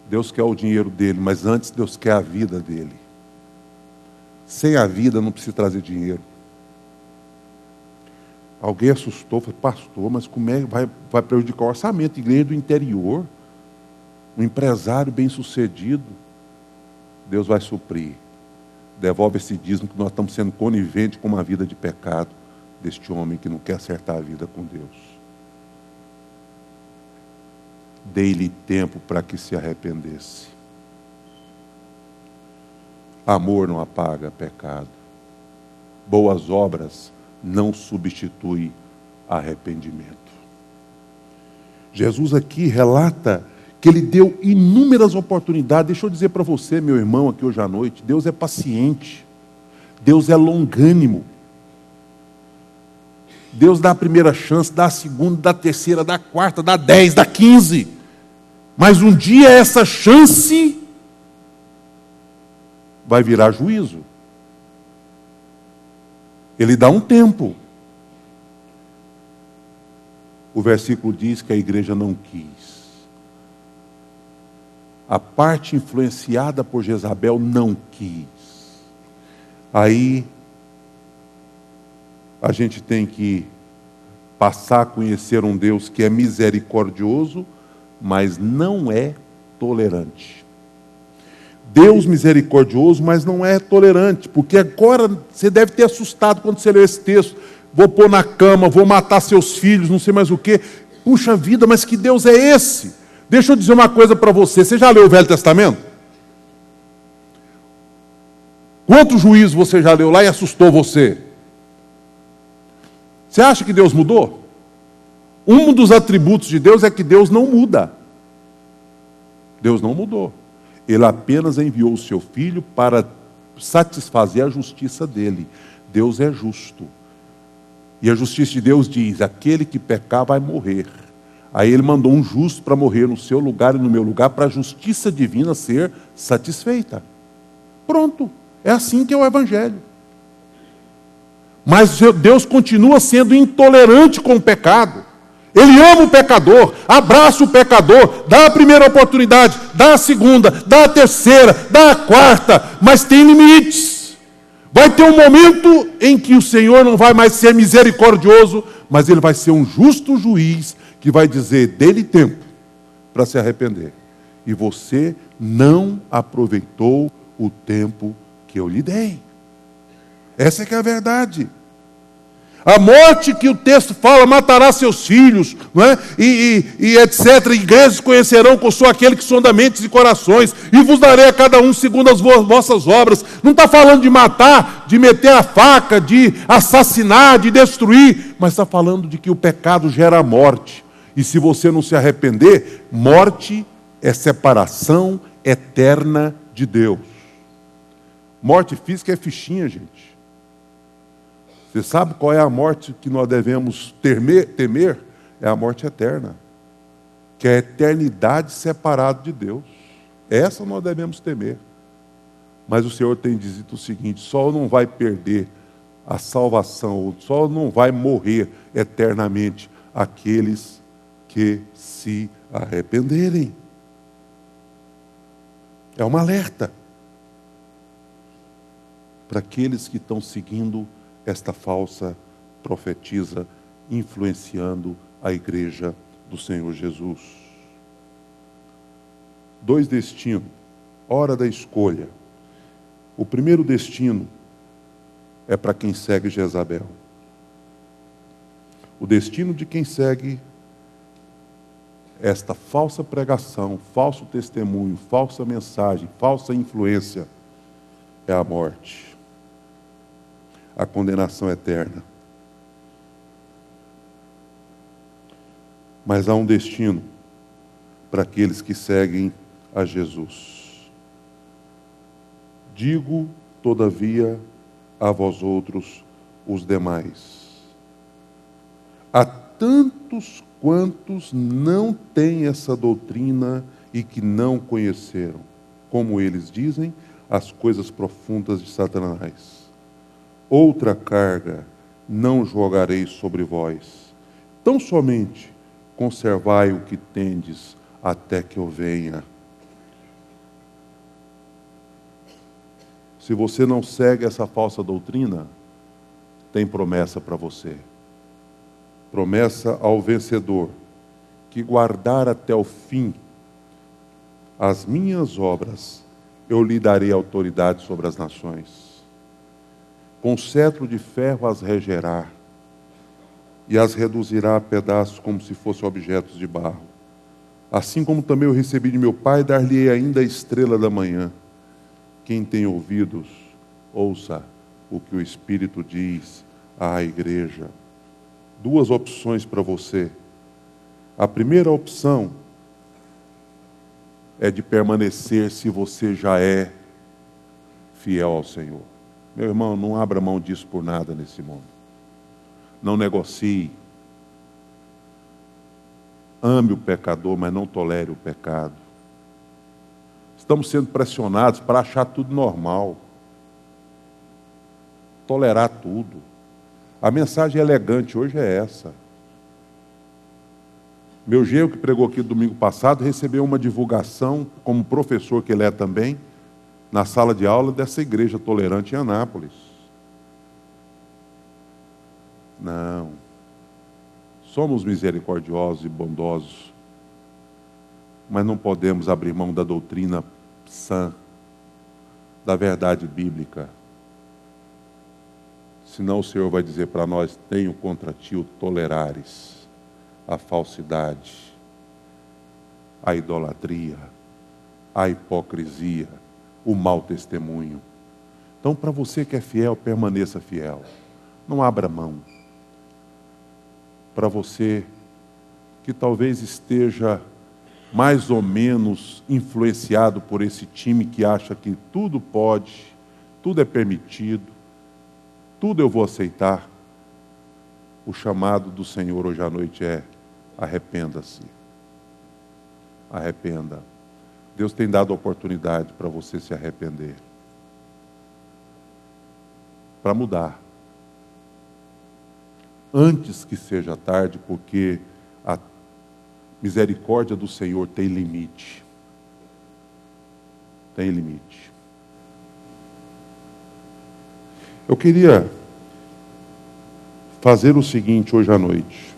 Deus quer o dinheiro dele, mas antes Deus quer a vida dele. Sem a vida não precisa trazer dinheiro. Alguém assustou, falou, pastor, mas como é que vai prejudicar o orçamento? Igreja do interior, um empresário bem-sucedido, Deus vai suprir. Devolve esse dízimo que nós estamos sendo coniventes com uma vida de pecado deste homem que não quer acertar a vida com Deus. Dei-lhe tempo para que se arrependesse. Amor não apaga pecado. Boas obras não substitui arrependimento. Jesus aqui relata que ele deu inúmeras oportunidades. Deixa eu dizer para você, meu irmão, aqui hoje à noite, Deus é paciente. Deus é longânimo. Deus dá a primeira chance, dá a segunda, dá a terceira, dá a quarta, dá a 10, dá 15. Mas um dia essa chance vai virar juízo. Ele dá um tempo. O versículo diz que a igreja não quis. A parte influenciada por Jezabel não quis. Aí a gente tem que passar a conhecer um Deus que é misericordioso, mas não é tolerante. Deus misericordioso, mas não é tolerante, porque agora você deve ter assustado quando você leu esse texto. Vou pôr na cama, vou matar seus filhos, não sei mais o quê. Puxa vida, mas que Deus é esse? Deixa eu dizer uma coisa para você. Você já leu o Velho Testamento? Quantos juízos você já leu lá e assustou você? Você acha que Deus mudou? Um dos atributos de Deus é que Deus não muda. Deus não mudou. Ele apenas enviou o seu Filho para satisfazer a justiça dele. Deus é justo. E a justiça de Deus diz, aquele que pecar vai morrer. Aí ele mandou um justo para morrer no seu lugar e no meu lugar, para a justiça divina ser satisfeita. Pronto. É assim que é o Evangelho. Mas Deus continua sendo intolerante com o pecado. Ele ama o pecador, abraça o pecador, dá a primeira oportunidade, dá a segunda, dá a terceira, dá a quarta, mas tem limites. Vai ter um momento em que o Senhor não vai mais ser misericordioso, mas Ele vai ser um justo juiz que vai dizer, dê-lhe tempo para se arrepender. E você não aproveitou o tempo que eu lhe dei. Essa é que é a verdade. A morte que o texto fala, matará seus filhos, não é? e etc. Igrejas conhecerão que eu sou aquele que sonda mentes e corações, e vos darei a cada um segundo as vossas obras. Não está falando de matar, de meter a faca, de assassinar, de destruir, mas está falando de que o pecado gera morte. E se você não se arrepender, morte é separação eterna de Deus. Morte física é fichinha, gente. Você sabe qual é a morte que nós devemos temer? É a morte eterna, que é a eternidade separada de Deus. Essa nós devemos temer. Mas o Senhor tem dito o seguinte: só não vai perder a salvação, só não vai morrer eternamente aqueles que se arrependerem. É um alerta para aqueles que estão seguindo esta falsa profetisa, influenciando a igreja do Senhor Jesus. 2 destinos, hora da escolha. O primeiro destino é para quem segue Jezabel. O destino de quem segue esta falsa pregação, falso testemunho, falsa mensagem, falsa influência, é a morte. A condenação eterna. Mas há um destino para aqueles que seguem a Jesus. Digo, todavia, a vós outros, os demais: há tantos quantos não têm essa doutrina e que não conheceram, como eles dizem, as coisas profundas de Satanás. Outra carga não jogarei sobre vós. Tão somente conservai o que tendes até que eu venha. Se você não segue essa falsa doutrina, tem promessa para você. Promessa ao vencedor, que guardar até o fim as minhas obras, eu lhe darei autoridade sobre as nações. Com cetro de ferro as regerá, e as reduzirá a pedaços como se fossem objetos de barro. Assim como também eu recebi de meu Pai, dar-lhe-ei ainda a estrela da manhã. Quem tem ouvidos, ouça o que o Espírito diz à igreja. 2 opções para você. A primeira opção é de permanecer se você já é fiel ao Senhor. Meu irmão, não abra mão disso por nada nesse mundo. Não negocie. Ame o pecador, mas não tolere o pecado. Estamos sendo pressionados para achar tudo normal. Tolerar tudo. A mensagem elegante hoje é essa. Meu genro, que pregou aqui domingo passado, recebeu uma divulgação, como professor que ele é também, na sala de aula dessa igreja tolerante em Anápolis. Não. Somos misericordiosos e bondosos, mas não podemos abrir mão da doutrina sã, da verdade bíblica. Senão o Senhor vai dizer para nós: tenho contra ti o tolerares, a falsidade, a idolatria, a hipocrisia, o mau testemunho. Então, para você que é fiel, permaneça fiel. Não abra mão. Para você que talvez esteja mais ou menos influenciado por esse time que acha que tudo pode, tudo é permitido, tudo eu vou aceitar. O chamado do Senhor hoje à noite é: arrependa-se. Arrependa. Deus tem dado oportunidade para você se arrepender, para mudar, antes que seja tarde, porque a misericórdia do Senhor tem limite. Tem limite. Eu queria fazer o seguinte hoje à noite.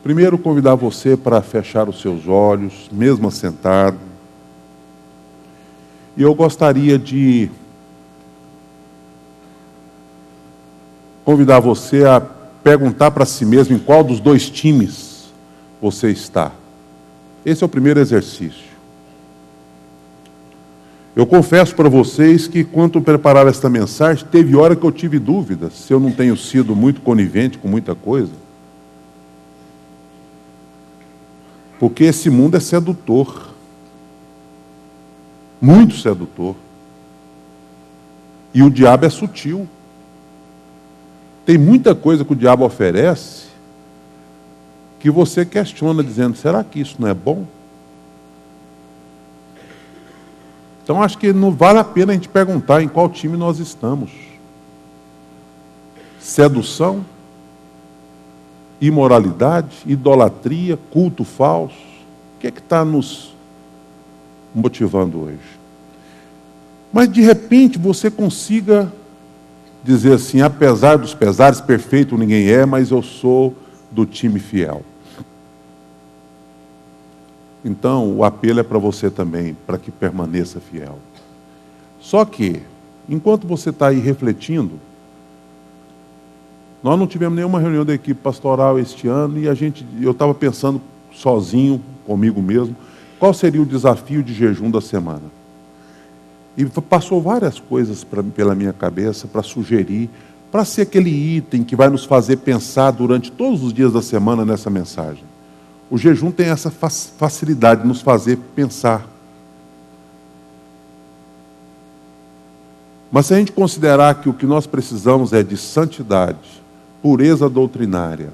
Primeiro, convidar você para fechar os seus olhos, mesmo assentado. E eu gostaria de convidar você a perguntar para si mesmo em qual dos dois times você está. Esse é o primeiro exercício. Eu confesso para vocês que, quando eu preparava esta mensagem, teve hora que eu tive dúvidas se eu não tenho sido muito conivente com muita coisa. Porque esse mundo é sedutor. Muito sedutor. E o diabo é sutil. Tem muita coisa que o diabo oferece que você questiona, dizendo, será que isso não é bom? Então acho que não vale a pena a gente perguntar em qual time nós estamos. Sedução, imoralidade, idolatria, culto falso. O que é que está nos motivando hoje? Mas de repente você consiga dizer assim, apesar dos pesares, perfeito ninguém é, mas eu sou do time fiel. Então, o apelo é para você também, para que permaneça fiel. Só que, enquanto você está aí refletindo, nós não tivemos nenhuma reunião da equipe pastoral este ano e eu estava pensando sozinho, comigo mesmo, qual seria o desafio de jejum da semana. E passou várias coisas pela minha cabeça para sugerir, para ser aquele item que vai nos fazer pensar durante todos os dias da semana nessa mensagem. O jejum tem essa facilidade de nos fazer pensar. Mas se a gente considerar que o que nós precisamos é de santidade, pureza doutrinária,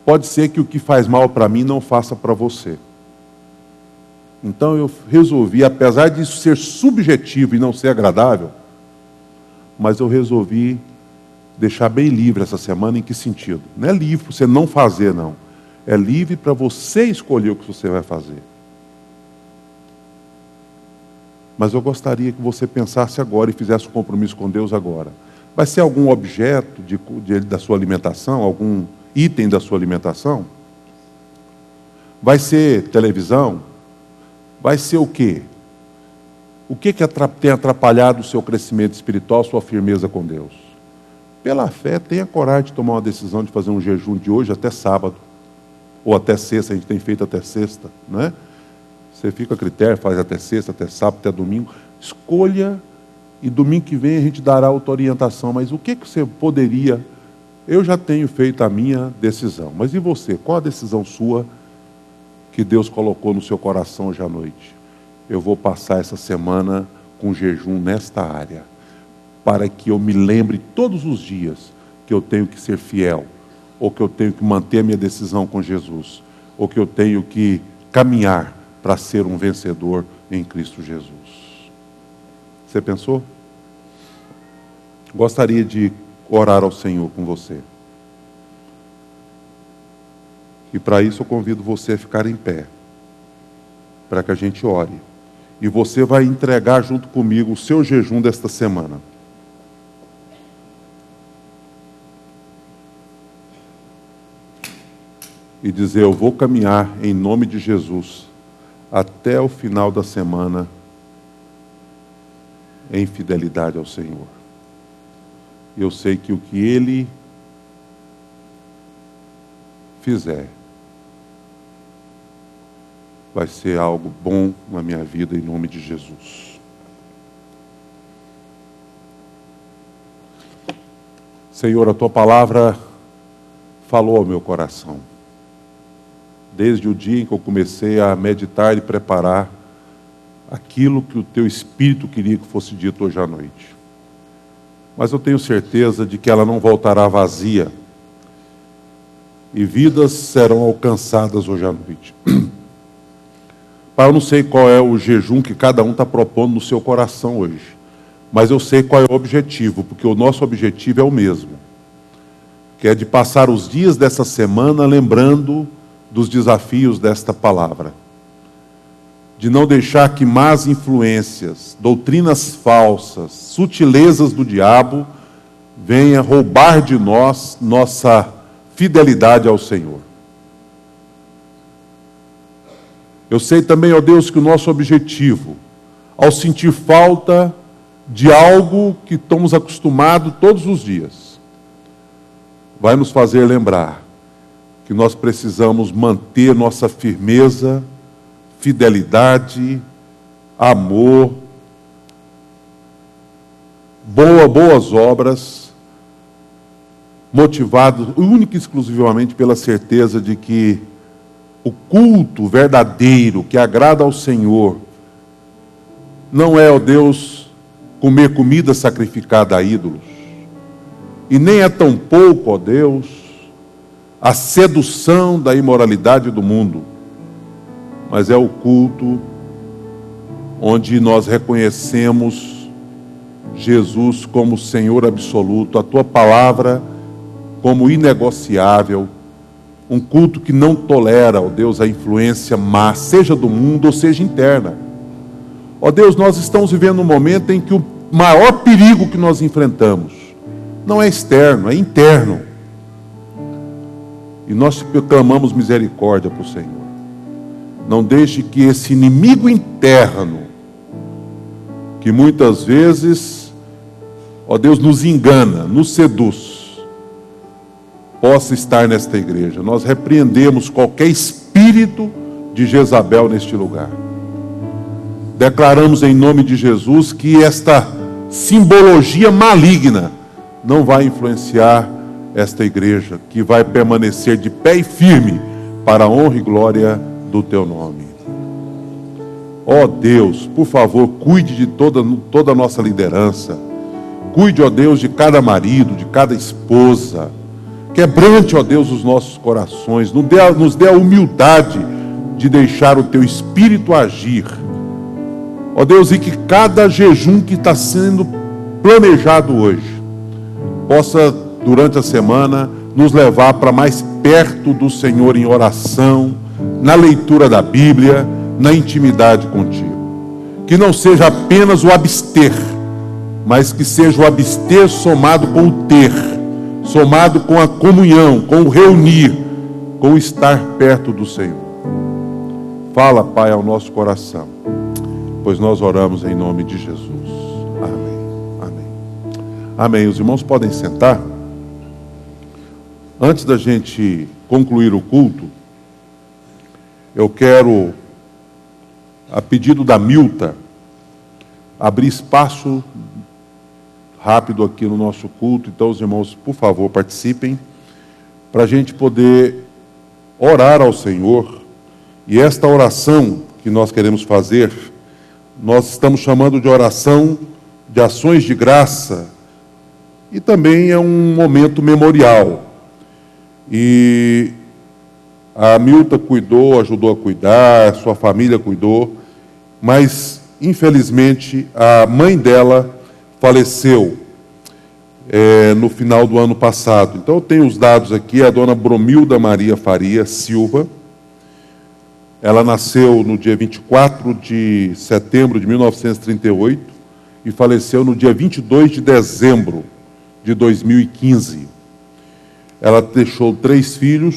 pode ser que o que faz mal para mim não faça para você. Então eu resolvi, apesar disso ser subjetivo e não ser agradável, mas eu resolvi deixar bem livre essa semana. Em que sentido? Não é livre para você não fazer, não. É livre para você escolher o que você vai fazer. Mas eu gostaria que você pensasse agora e fizesse um compromisso com Deus agora. Vai ser algum objeto da sua alimentação, algum item da sua alimentação? Vai ser televisão? Vai ser o quê? O que tem atrapalhado o seu crescimento espiritual, sua firmeza com Deus? Pela fé, tenha coragem de tomar uma decisão de fazer um jejum de hoje até sábado. Ou até sexta, a gente tem feito até sexta, não é? Você fica a critério, faz até sexta, até sábado, até domingo. Escolha, e domingo que vem a gente dará outra orientação. Mas o que você poderia... Eu já tenho feito a minha decisão. Mas e você? Qual a decisão sua que Deus colocou no seu coração hoje à noite? Eu vou passar essa semana com jejum nesta área, para que eu me lembre todos os dias que eu tenho que ser fiel, ou que eu tenho que manter a minha decisão com Jesus, ou que eu tenho que caminhar para ser um vencedor em Cristo Jesus. Você pensou? Gostaria de orar ao Senhor com você. E para isso eu convido você a ficar em pé, para que a gente ore. E você vai entregar junto comigo o seu jejum desta semana. E dizer, eu vou caminhar em nome de Jesus até o final da semana em fidelidade ao Senhor. Eu sei que o que Ele fizer vai ser algo bom na minha vida em nome de Jesus. Senhor, a Tua palavra falou ao meu coração. Desde o dia em que eu comecei a meditar e preparar aquilo que o Teu Espírito queria que fosse dito hoje à noite. Mas eu tenho certeza de que ela não voltará vazia. E vidas serão alcançadas hoje à noite. Pai, eu não sei qual é o jejum que cada um está propondo no seu coração hoje. Mas eu sei qual é o objetivo, porque o nosso objetivo é o mesmo. Que é de passar os dias dessa semana lembrando dos desafios desta palavra. De não deixar que más influências, doutrinas falsas, sutilezas do diabo venha roubar de nós nossa fidelidade ao Senhor. Eu sei também, ó Deus, que o nosso objetivo, ao sentir falta de algo que estamos acostumados todos os dias. Vai nos fazer lembrar que nós precisamos manter nossa firmeza, fidelidade, amor, boas obras, motivados única e exclusivamente pela certeza de que o culto verdadeiro que agrada ao Senhor não é, ó Deus, comer comida sacrificada a ídolos, e nem é tampouco, ó Deus, a sedução da imoralidade do mundo, mas é o culto onde nós reconhecemos Jesus como Senhor absoluto, a Tua palavra como inegociável, um culto que não tolera, ó Deus, a influência má, seja do mundo ou seja interna. Ó Deus, nós estamos vivendo um momento em que o maior perigo que nós enfrentamos não é externo, é interno. E nós clamamos misericórdia para o Senhor. Não deixe que esse inimigo interno, que muitas vezes, ó Deus, nos engana, nos seduz, possa estar nesta igreja. Nós repreendemos qualquer espírito de Jezabel neste lugar. Declaramos em nome de Jesus que esta simbologia maligna não vai influenciar esta igreja, que vai permanecer de pé e firme para a honra e glória do Teu nome. Ó Deus, por favor, cuide de toda a nossa liderança. Cuide, ó Deus, de cada marido, de cada esposa. Quebrante, ó Deus, os nossos corações. Nos dê a humildade de deixar o Teu Espírito agir. Ó Deus, e que cada jejum que está sendo planejado hoje possa, durante a semana, nos levar para mais perto do Senhor em oração, na leitura da Bíblia, na intimidade contigo. Que não seja apenas o abster, mas que seja o abster somado com o ter, somado com a comunhão, com o reunir, com o estar perto do Senhor. Fala, Pai, ao nosso coração, pois nós oramos em nome de Jesus. Amém. Amém. Amém. Os irmãos podem sentar. Antes da gente concluir o culto, eu quero, a pedido da Milta, abrir espaço rápido aqui no nosso culto. Então, os irmãos, por favor, participem, para a gente poder orar ao Senhor. E esta oração que nós queremos fazer, nós estamos chamando de oração de ações de graça, e também é um momento memorial. E a Milta cuidou, ajudou a cuidar, sua família cuidou, mas, infelizmente, a mãe dela faleceu no final do ano passado. Então, eu tenho os dados aqui. A dona Bromilda Maria Faria Silva. Ela nasceu no dia 24 de setembro de 1938 e faleceu no dia 22 de dezembro de 2015. Ela deixou 3 filhos,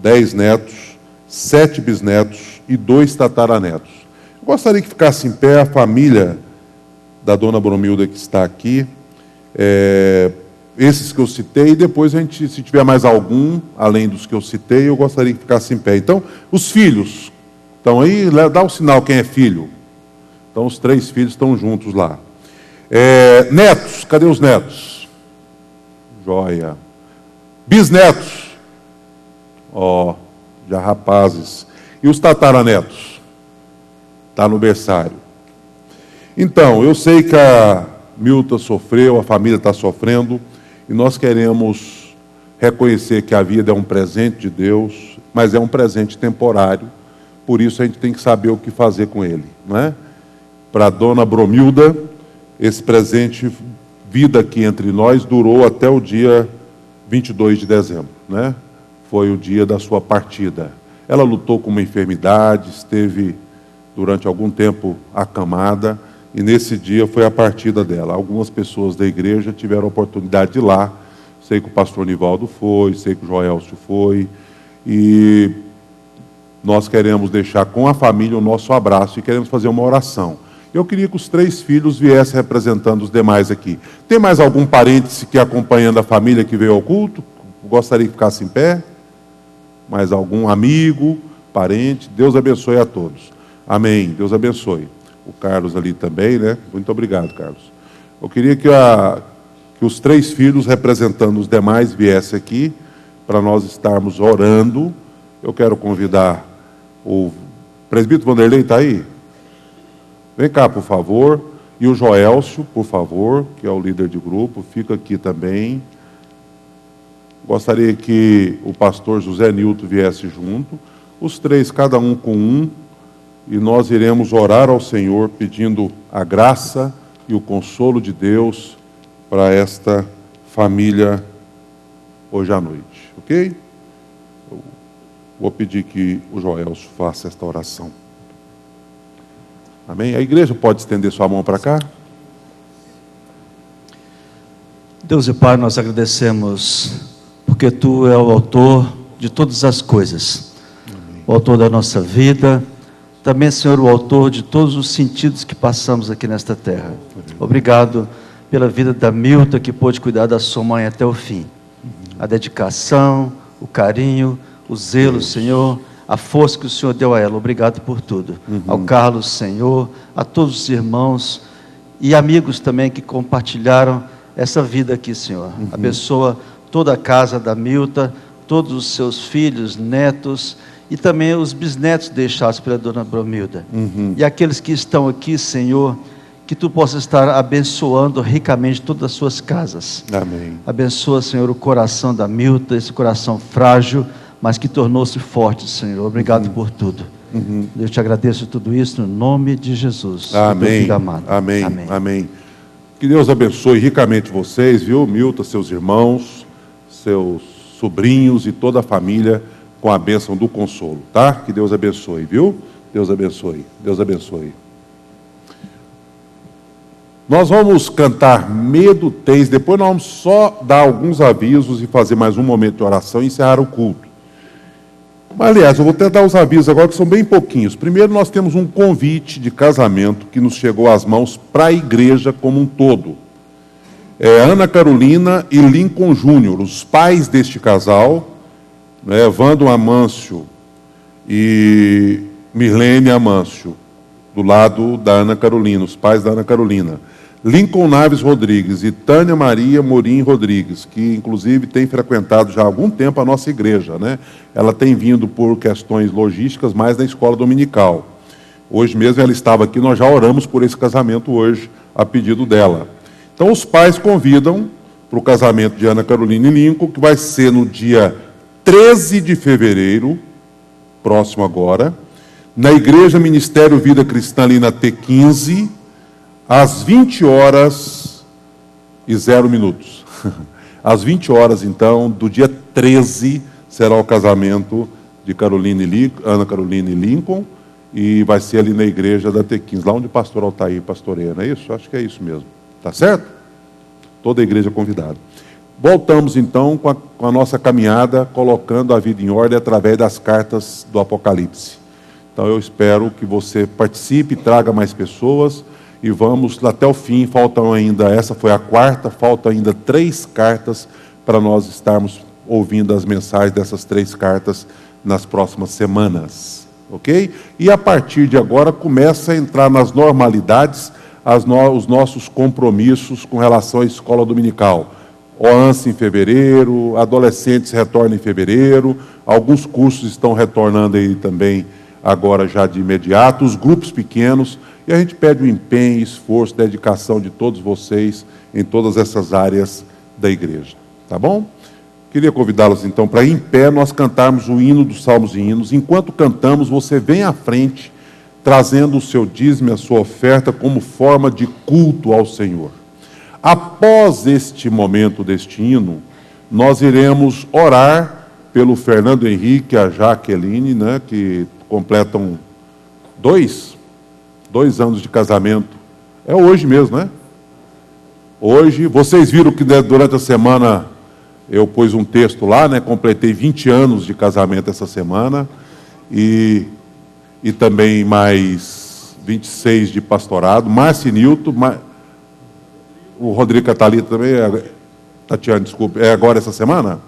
10 netos, 7 bisnetos e 2 tataranetos. Eu gostaria que ficasse em pé a família da dona Bromilda que está aqui, esses que eu citei, e depois a gente, se tiver mais algum, além dos que eu citei, eu gostaria que ficasse em pé. Então, os filhos estão aí, dá um sinal quem é filho. Então, os 3 filhos estão juntos lá. Netos, cadê os netos? Joia. Bisnetos, já rapazes. E os tataranetos? Está no berçário. Então, eu sei que a Milta sofreu, a família está sofrendo, e nós queremos reconhecer que a vida é um presente de Deus, mas é um presente temporário, por isso a gente tem que saber o que fazer com ele, não é? Para a dona Bromilda, esse presente, vida aqui entre nós, durou até o dia 22 de dezembro, né? Foi o dia da sua partida. Ela lutou com uma enfermidade, esteve durante algum tempo acamada, e nesse dia foi a partida dela. Algumas pessoas da igreja tiveram a oportunidade de ir lá. Sei que o pastor Nivaldo foi, sei que o Joelcio foi, e nós queremos deixar com a família o nosso abraço e queremos fazer uma oração. Eu queria que os 3 filhos viessem representando os demais aqui. Tem mais algum parente que acompanhando a família que veio ao culto? Gostaria que ficasse em pé? Mais algum amigo, parente? Deus abençoe a todos. Amém. Deus abençoe. O Carlos ali também, né? Muito obrigado, Carlos. Eu queria que os 3 filhos representando os demais viessem aqui para nós estarmos orando. Eu quero convidar o presbítero Vanderlei, está aí? Vem cá, por favor. E o Joelcio, por favor, que é o líder de grupo, fica aqui também. Gostaria que o pastor José Nilton viesse junto. Os 3, cada um com um. E nós iremos orar ao Senhor, pedindo a graça e o consolo de Deus para esta família hoje à noite. Ok? Eu vou pedir que o Joelcio faça esta oração. Amém? A igreja pode estender sua mão para cá? Deus e Pai, nós agradecemos, porque Tu é o autor de todas as coisas. Amém. O autor da nossa vida, também, Senhor, o autor de todos os sentidos que passamos aqui nesta terra. Amém. Obrigado pela vida da Milta, que pôde cuidar da sua mãe até o fim. A dedicação, o carinho, o zelo, Senhor, a força que o Senhor deu a ela. Obrigado por tudo. Ao Carlos, Senhor, a todos os irmãos e amigos também que compartilharam essa vida aqui, Senhor. Abençoa toda a casa da Milta, todos os seus filhos, netos e também os bisnetos deixados pela dona Bromilda. E aqueles que estão aqui, Senhor, que Tu possas estar abençoando ricamente todas as suas casas. Amém. Abençoa, Senhor, o coração da Milta, esse coração frágil, mas que tornou-se forte, Senhor. Obrigado por tudo. Eu te agradeço tudo isso no nome de Jesus. Amém. Filho amado. Amém. Amém. Amém. Que Deus abençoe ricamente vocês, viu? Milta, seus irmãos, seus sobrinhos e toda a família com a bênção do consolo, tá? Que Deus abençoe, viu? Deus abençoe. Deus abençoe. Nós vamos cantar Medo Tens, depois nós vamos só dar alguns avisos e fazer mais um momento de oração e encerrar o culto. Mas, aliás, eu vou até dar os avisos agora, que são bem pouquinhos. Primeiro, nós temos um convite de casamento que nos chegou às mãos para a igreja como um todo. Ana Carolina e Lincoln Júnior, os pais deste casal, né, Evandro Amâncio e Mirlene Amâncio, do lado da Ana Carolina, os pais da Ana Carolina. Lincoln Naves Rodrigues e Tânia Maria Morim Rodrigues, que inclusive tem frequentado já há algum tempo a nossa igreja, né? Ela tem vindo por questões logísticas mais na escola dominical. Hoje mesmo ela estava aqui, nós já oramos por esse casamento hoje, a pedido dela. Então os pais convidam para o casamento de Ana Carolina e Lincoln, que vai ser no dia 13 de fevereiro, próximo agora, na Igreja Ministério Vida Cristã, ali na T15, às 20h00. Às 20h, então, do dia 13, será o casamento de Ana Carolina e Lincoln, e vai ser ali na igreja da T15, lá onde o pastor Altair pastoreia, não é isso? Acho que é isso mesmo. Tá certo? Toda a igreja convidada. Voltamos, então, com a nossa caminhada, colocando a vida em ordem através das cartas do Apocalipse. Então, eu espero que você participe, traga mais pessoas, e vamos até o fim. Faltam ainda, essa foi a 4ª, faltam ainda 3 cartas para nós estarmos ouvindo as mensagens dessas 3 cartas nas próximas semanas, ok? E a partir de agora começa a entrar nas normalidades os nossos compromissos com relação à escola dominical. OANS em fevereiro, adolescentes retornam em fevereiro, alguns cursos estão retornando aí também agora já de imediato, os grupos pequenos, e a gente pede o empenho, esforço, dedicação de todos vocês em todas essas áreas da igreja, tá bom? Queria convidá-los então para, em pé, nós cantarmos o hino dos Salmos e Hinos. Enquanto cantamos, você vem à frente, trazendo o seu dízimo e a sua oferta como forma de culto ao Senhor. Após este momento deste hino, nós iremos orar pelo Fernando Henrique e a Jaqueline, né, que completam 2 anos de casamento. É hoje mesmo, né? Hoje, vocês viram que durante a semana eu pus um texto lá, né? Completei 20 anos de casamento essa semana. E também mais 26 de pastorado, Márcio e Nilton, o Rodrigo Catalita também, Tatiana, desculpe, é agora essa semana?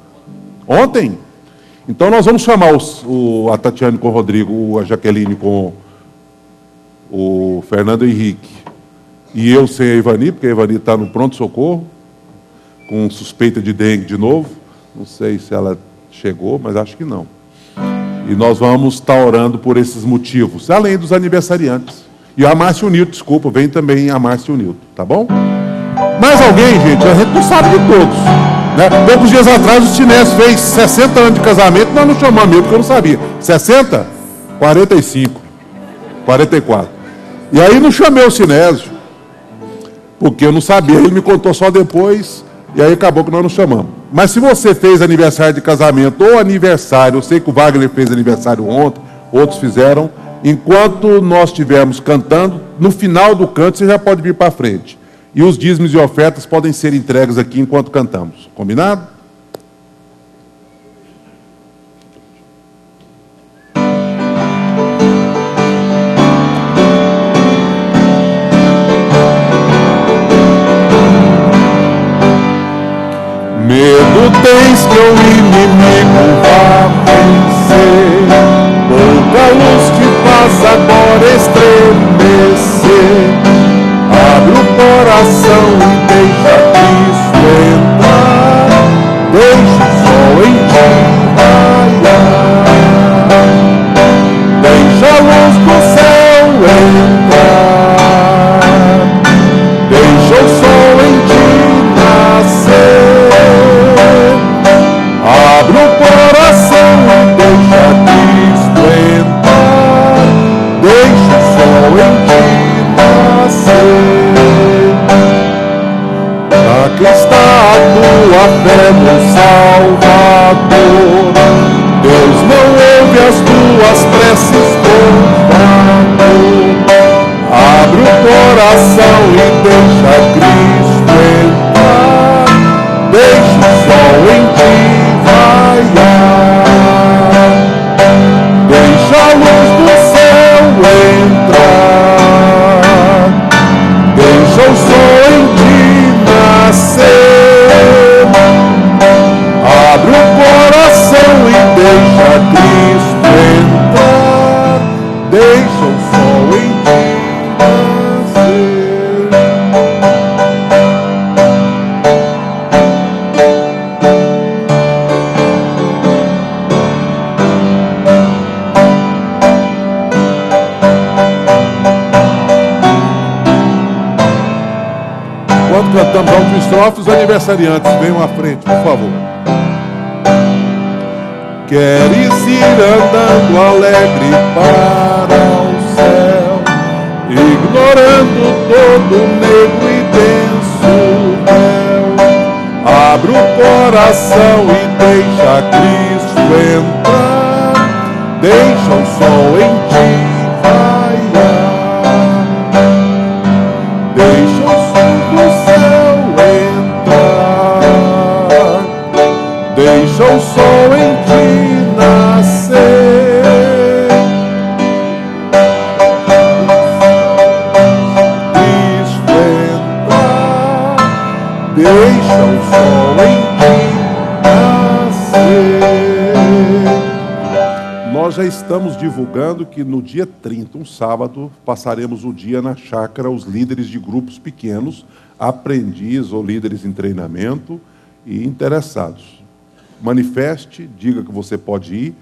Ontem? Então nós vamos chamar a Tatiane com o Rodrigo, a Jaqueline com o Fernando Henrique, e eu sem a Ivani, porque a Ivani está no pronto-socorro, com suspeita de dengue de novo, não sei se ela chegou, mas acho que não. E nós vamos estar orando por esses motivos, além dos aniversariantes. E a Márcia e o Nilton, desculpa, vem também a Márcia e o Nilton, tá bom? Mais alguém, gente? A gente não sabe de todos. Né? Poucos dias atrás o Sinés fez 60 anos de casamento, nós não chamamos ele, porque eu não sabia. 60? 45. 44. E aí não chamei o Sinésio, porque eu não sabia, ele me contou só depois, e aí acabou que nós não chamamos. Mas se você fez aniversário de casamento ou aniversário, eu sei que o Wagner fez aniversário ontem, outros fizeram, enquanto nós estivermos cantando, no final do canto você já pode vir para frente. E os dízimos e ofertas podem ser entregues aqui enquanto cantamos. Combinado? Medo tens que o inimigo vá vencer, pouca luz te faz agora estremecer. Abre o coração e deixa Cristo entrar, deixa o sol em ti raiar, deixa a luz do céu entrar, deixa o sol em ti nascer. Abre o coração e deixa Cristo entrar, deixa o sol em ti nascer. Aqui está a tua fé no Salvador, Deus não ouve as tuas preces com favor. Abre o coração e deixa Cristo entrar, deixa o sol em ti raiar, deixa a luz do céu entrar, deixa o sol em ti nascer. Abre o coração e deixa Cristo entrar, deixa o sol em ti nascer. Enquanto cantamos a última estrofe, os aniversariantes venham à frente, por favor. Queres ir andando alegre para o céu, ignorando todo o negro e denso véu. Abre o coração e deixa Cristo entrar, deixa o sol em ti raiar, deixa o sol do céu entrar, deixa o sol em ti nascer. Cristo entrar, deixa o sol em ti nascer. Nós já estamos divulgando que no dia 30, um sábado, passaremos o dia na chácara, os líderes de grupos pequenos, aprendiz ou líderes em treinamento e interessados. Manifeste, diga que você pode ir,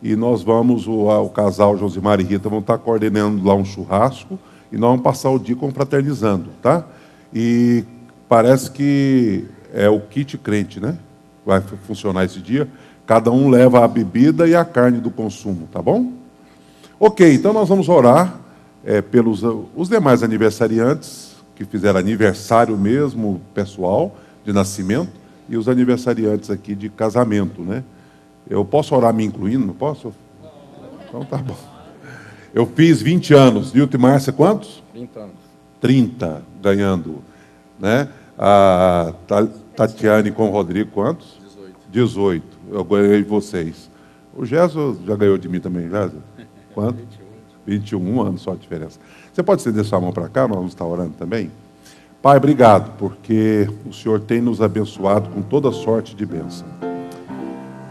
e nós vamos, o casal Josimar e Rita vão estar coordenando lá um churrasco, e nós vamos passar o dia confraternizando, tá? E parece que é o kit crente, né? Vai funcionar esse dia. Cada um leva a bebida e a carne do consumo, tá bom? Ok, então nós vamos orar pelos os demais aniversariantes que fizeram aniversário mesmo, pessoal, de nascimento, e os aniversariantes aqui de casamento, né? Eu posso orar me incluindo, não posso? Então tá bom. Eu fiz 20 anos. Nilton e Márcia, quantos? 30 anos. 30, ganhando. Né? A Tatiane com o Rodrigo, quantos? 18. Eu ganhei de vocês. O Gesso já ganhou de mim também, Gesso? Quanto? 21. 21 anos só a diferença. Você pode estender sua mão para cá, nós vamos estar orando também? Pai, obrigado, porque o Senhor tem nos abençoado com toda sorte de bênção.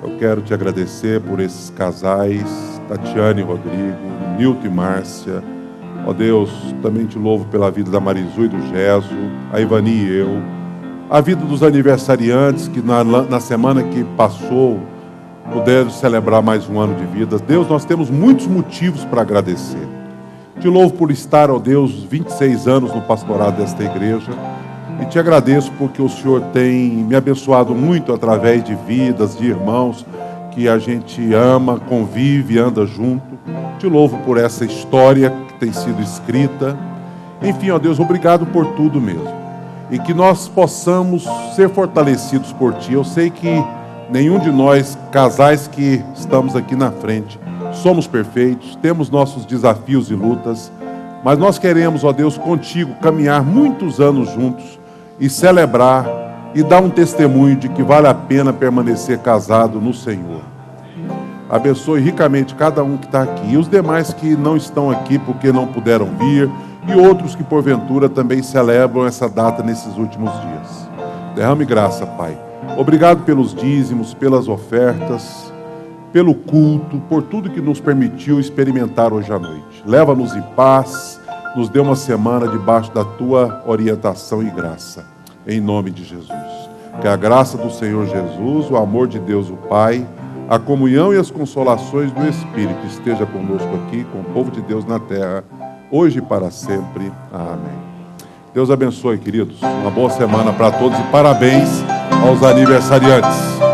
Eu quero te agradecer por esses casais, Tatiane e Rodrigo, Nilton e Márcia. Ó Deus, também te louvo pela vida da Marizu e do Geso, a Ivani e eu. A vida dos aniversariantes que na semana que passou puderam celebrar mais um ano de vida. Deus, nós temos muitos motivos para agradecer. Te louvo por estar, ó Deus, 26 anos no pastorado desta igreja. E te agradeço porque o Senhor tem me abençoado muito através de vidas, de irmãos que a gente ama, convive, anda junto. Te louvo por essa história que tem sido escrita. Enfim, ó Deus, obrigado por tudo mesmo. E que nós possamos ser fortalecidos por Ti. Eu sei que nenhum de nós, casais que estamos aqui na frente, somos perfeitos, temos nossos desafios e lutas, mas nós queremos, ó Deus, contigo caminhar muitos anos juntos e celebrar e dar um testemunho de que vale a pena permanecer casado no Senhor. Abençoe ricamente cada um que está aqui e os demais que não estão aqui porque não puderam vir e outros que porventura também celebram essa data nesses últimos dias. Derrame graça, Pai. Obrigado pelos dízimos, pelas ofertas, pelo culto, por tudo que nos permitiu experimentar hoje à noite. Leva-nos em paz, nos dê uma semana debaixo da Tua orientação e graça. Em nome de Jesus. Que a graça do Senhor Jesus, o amor de Deus o Pai, a comunhão e as consolações do Espírito esteja conosco aqui, com o povo de Deus na terra, hoje e para sempre. Amém. Deus abençoe, queridos. Uma boa semana para todos e parabéns aos aniversariantes.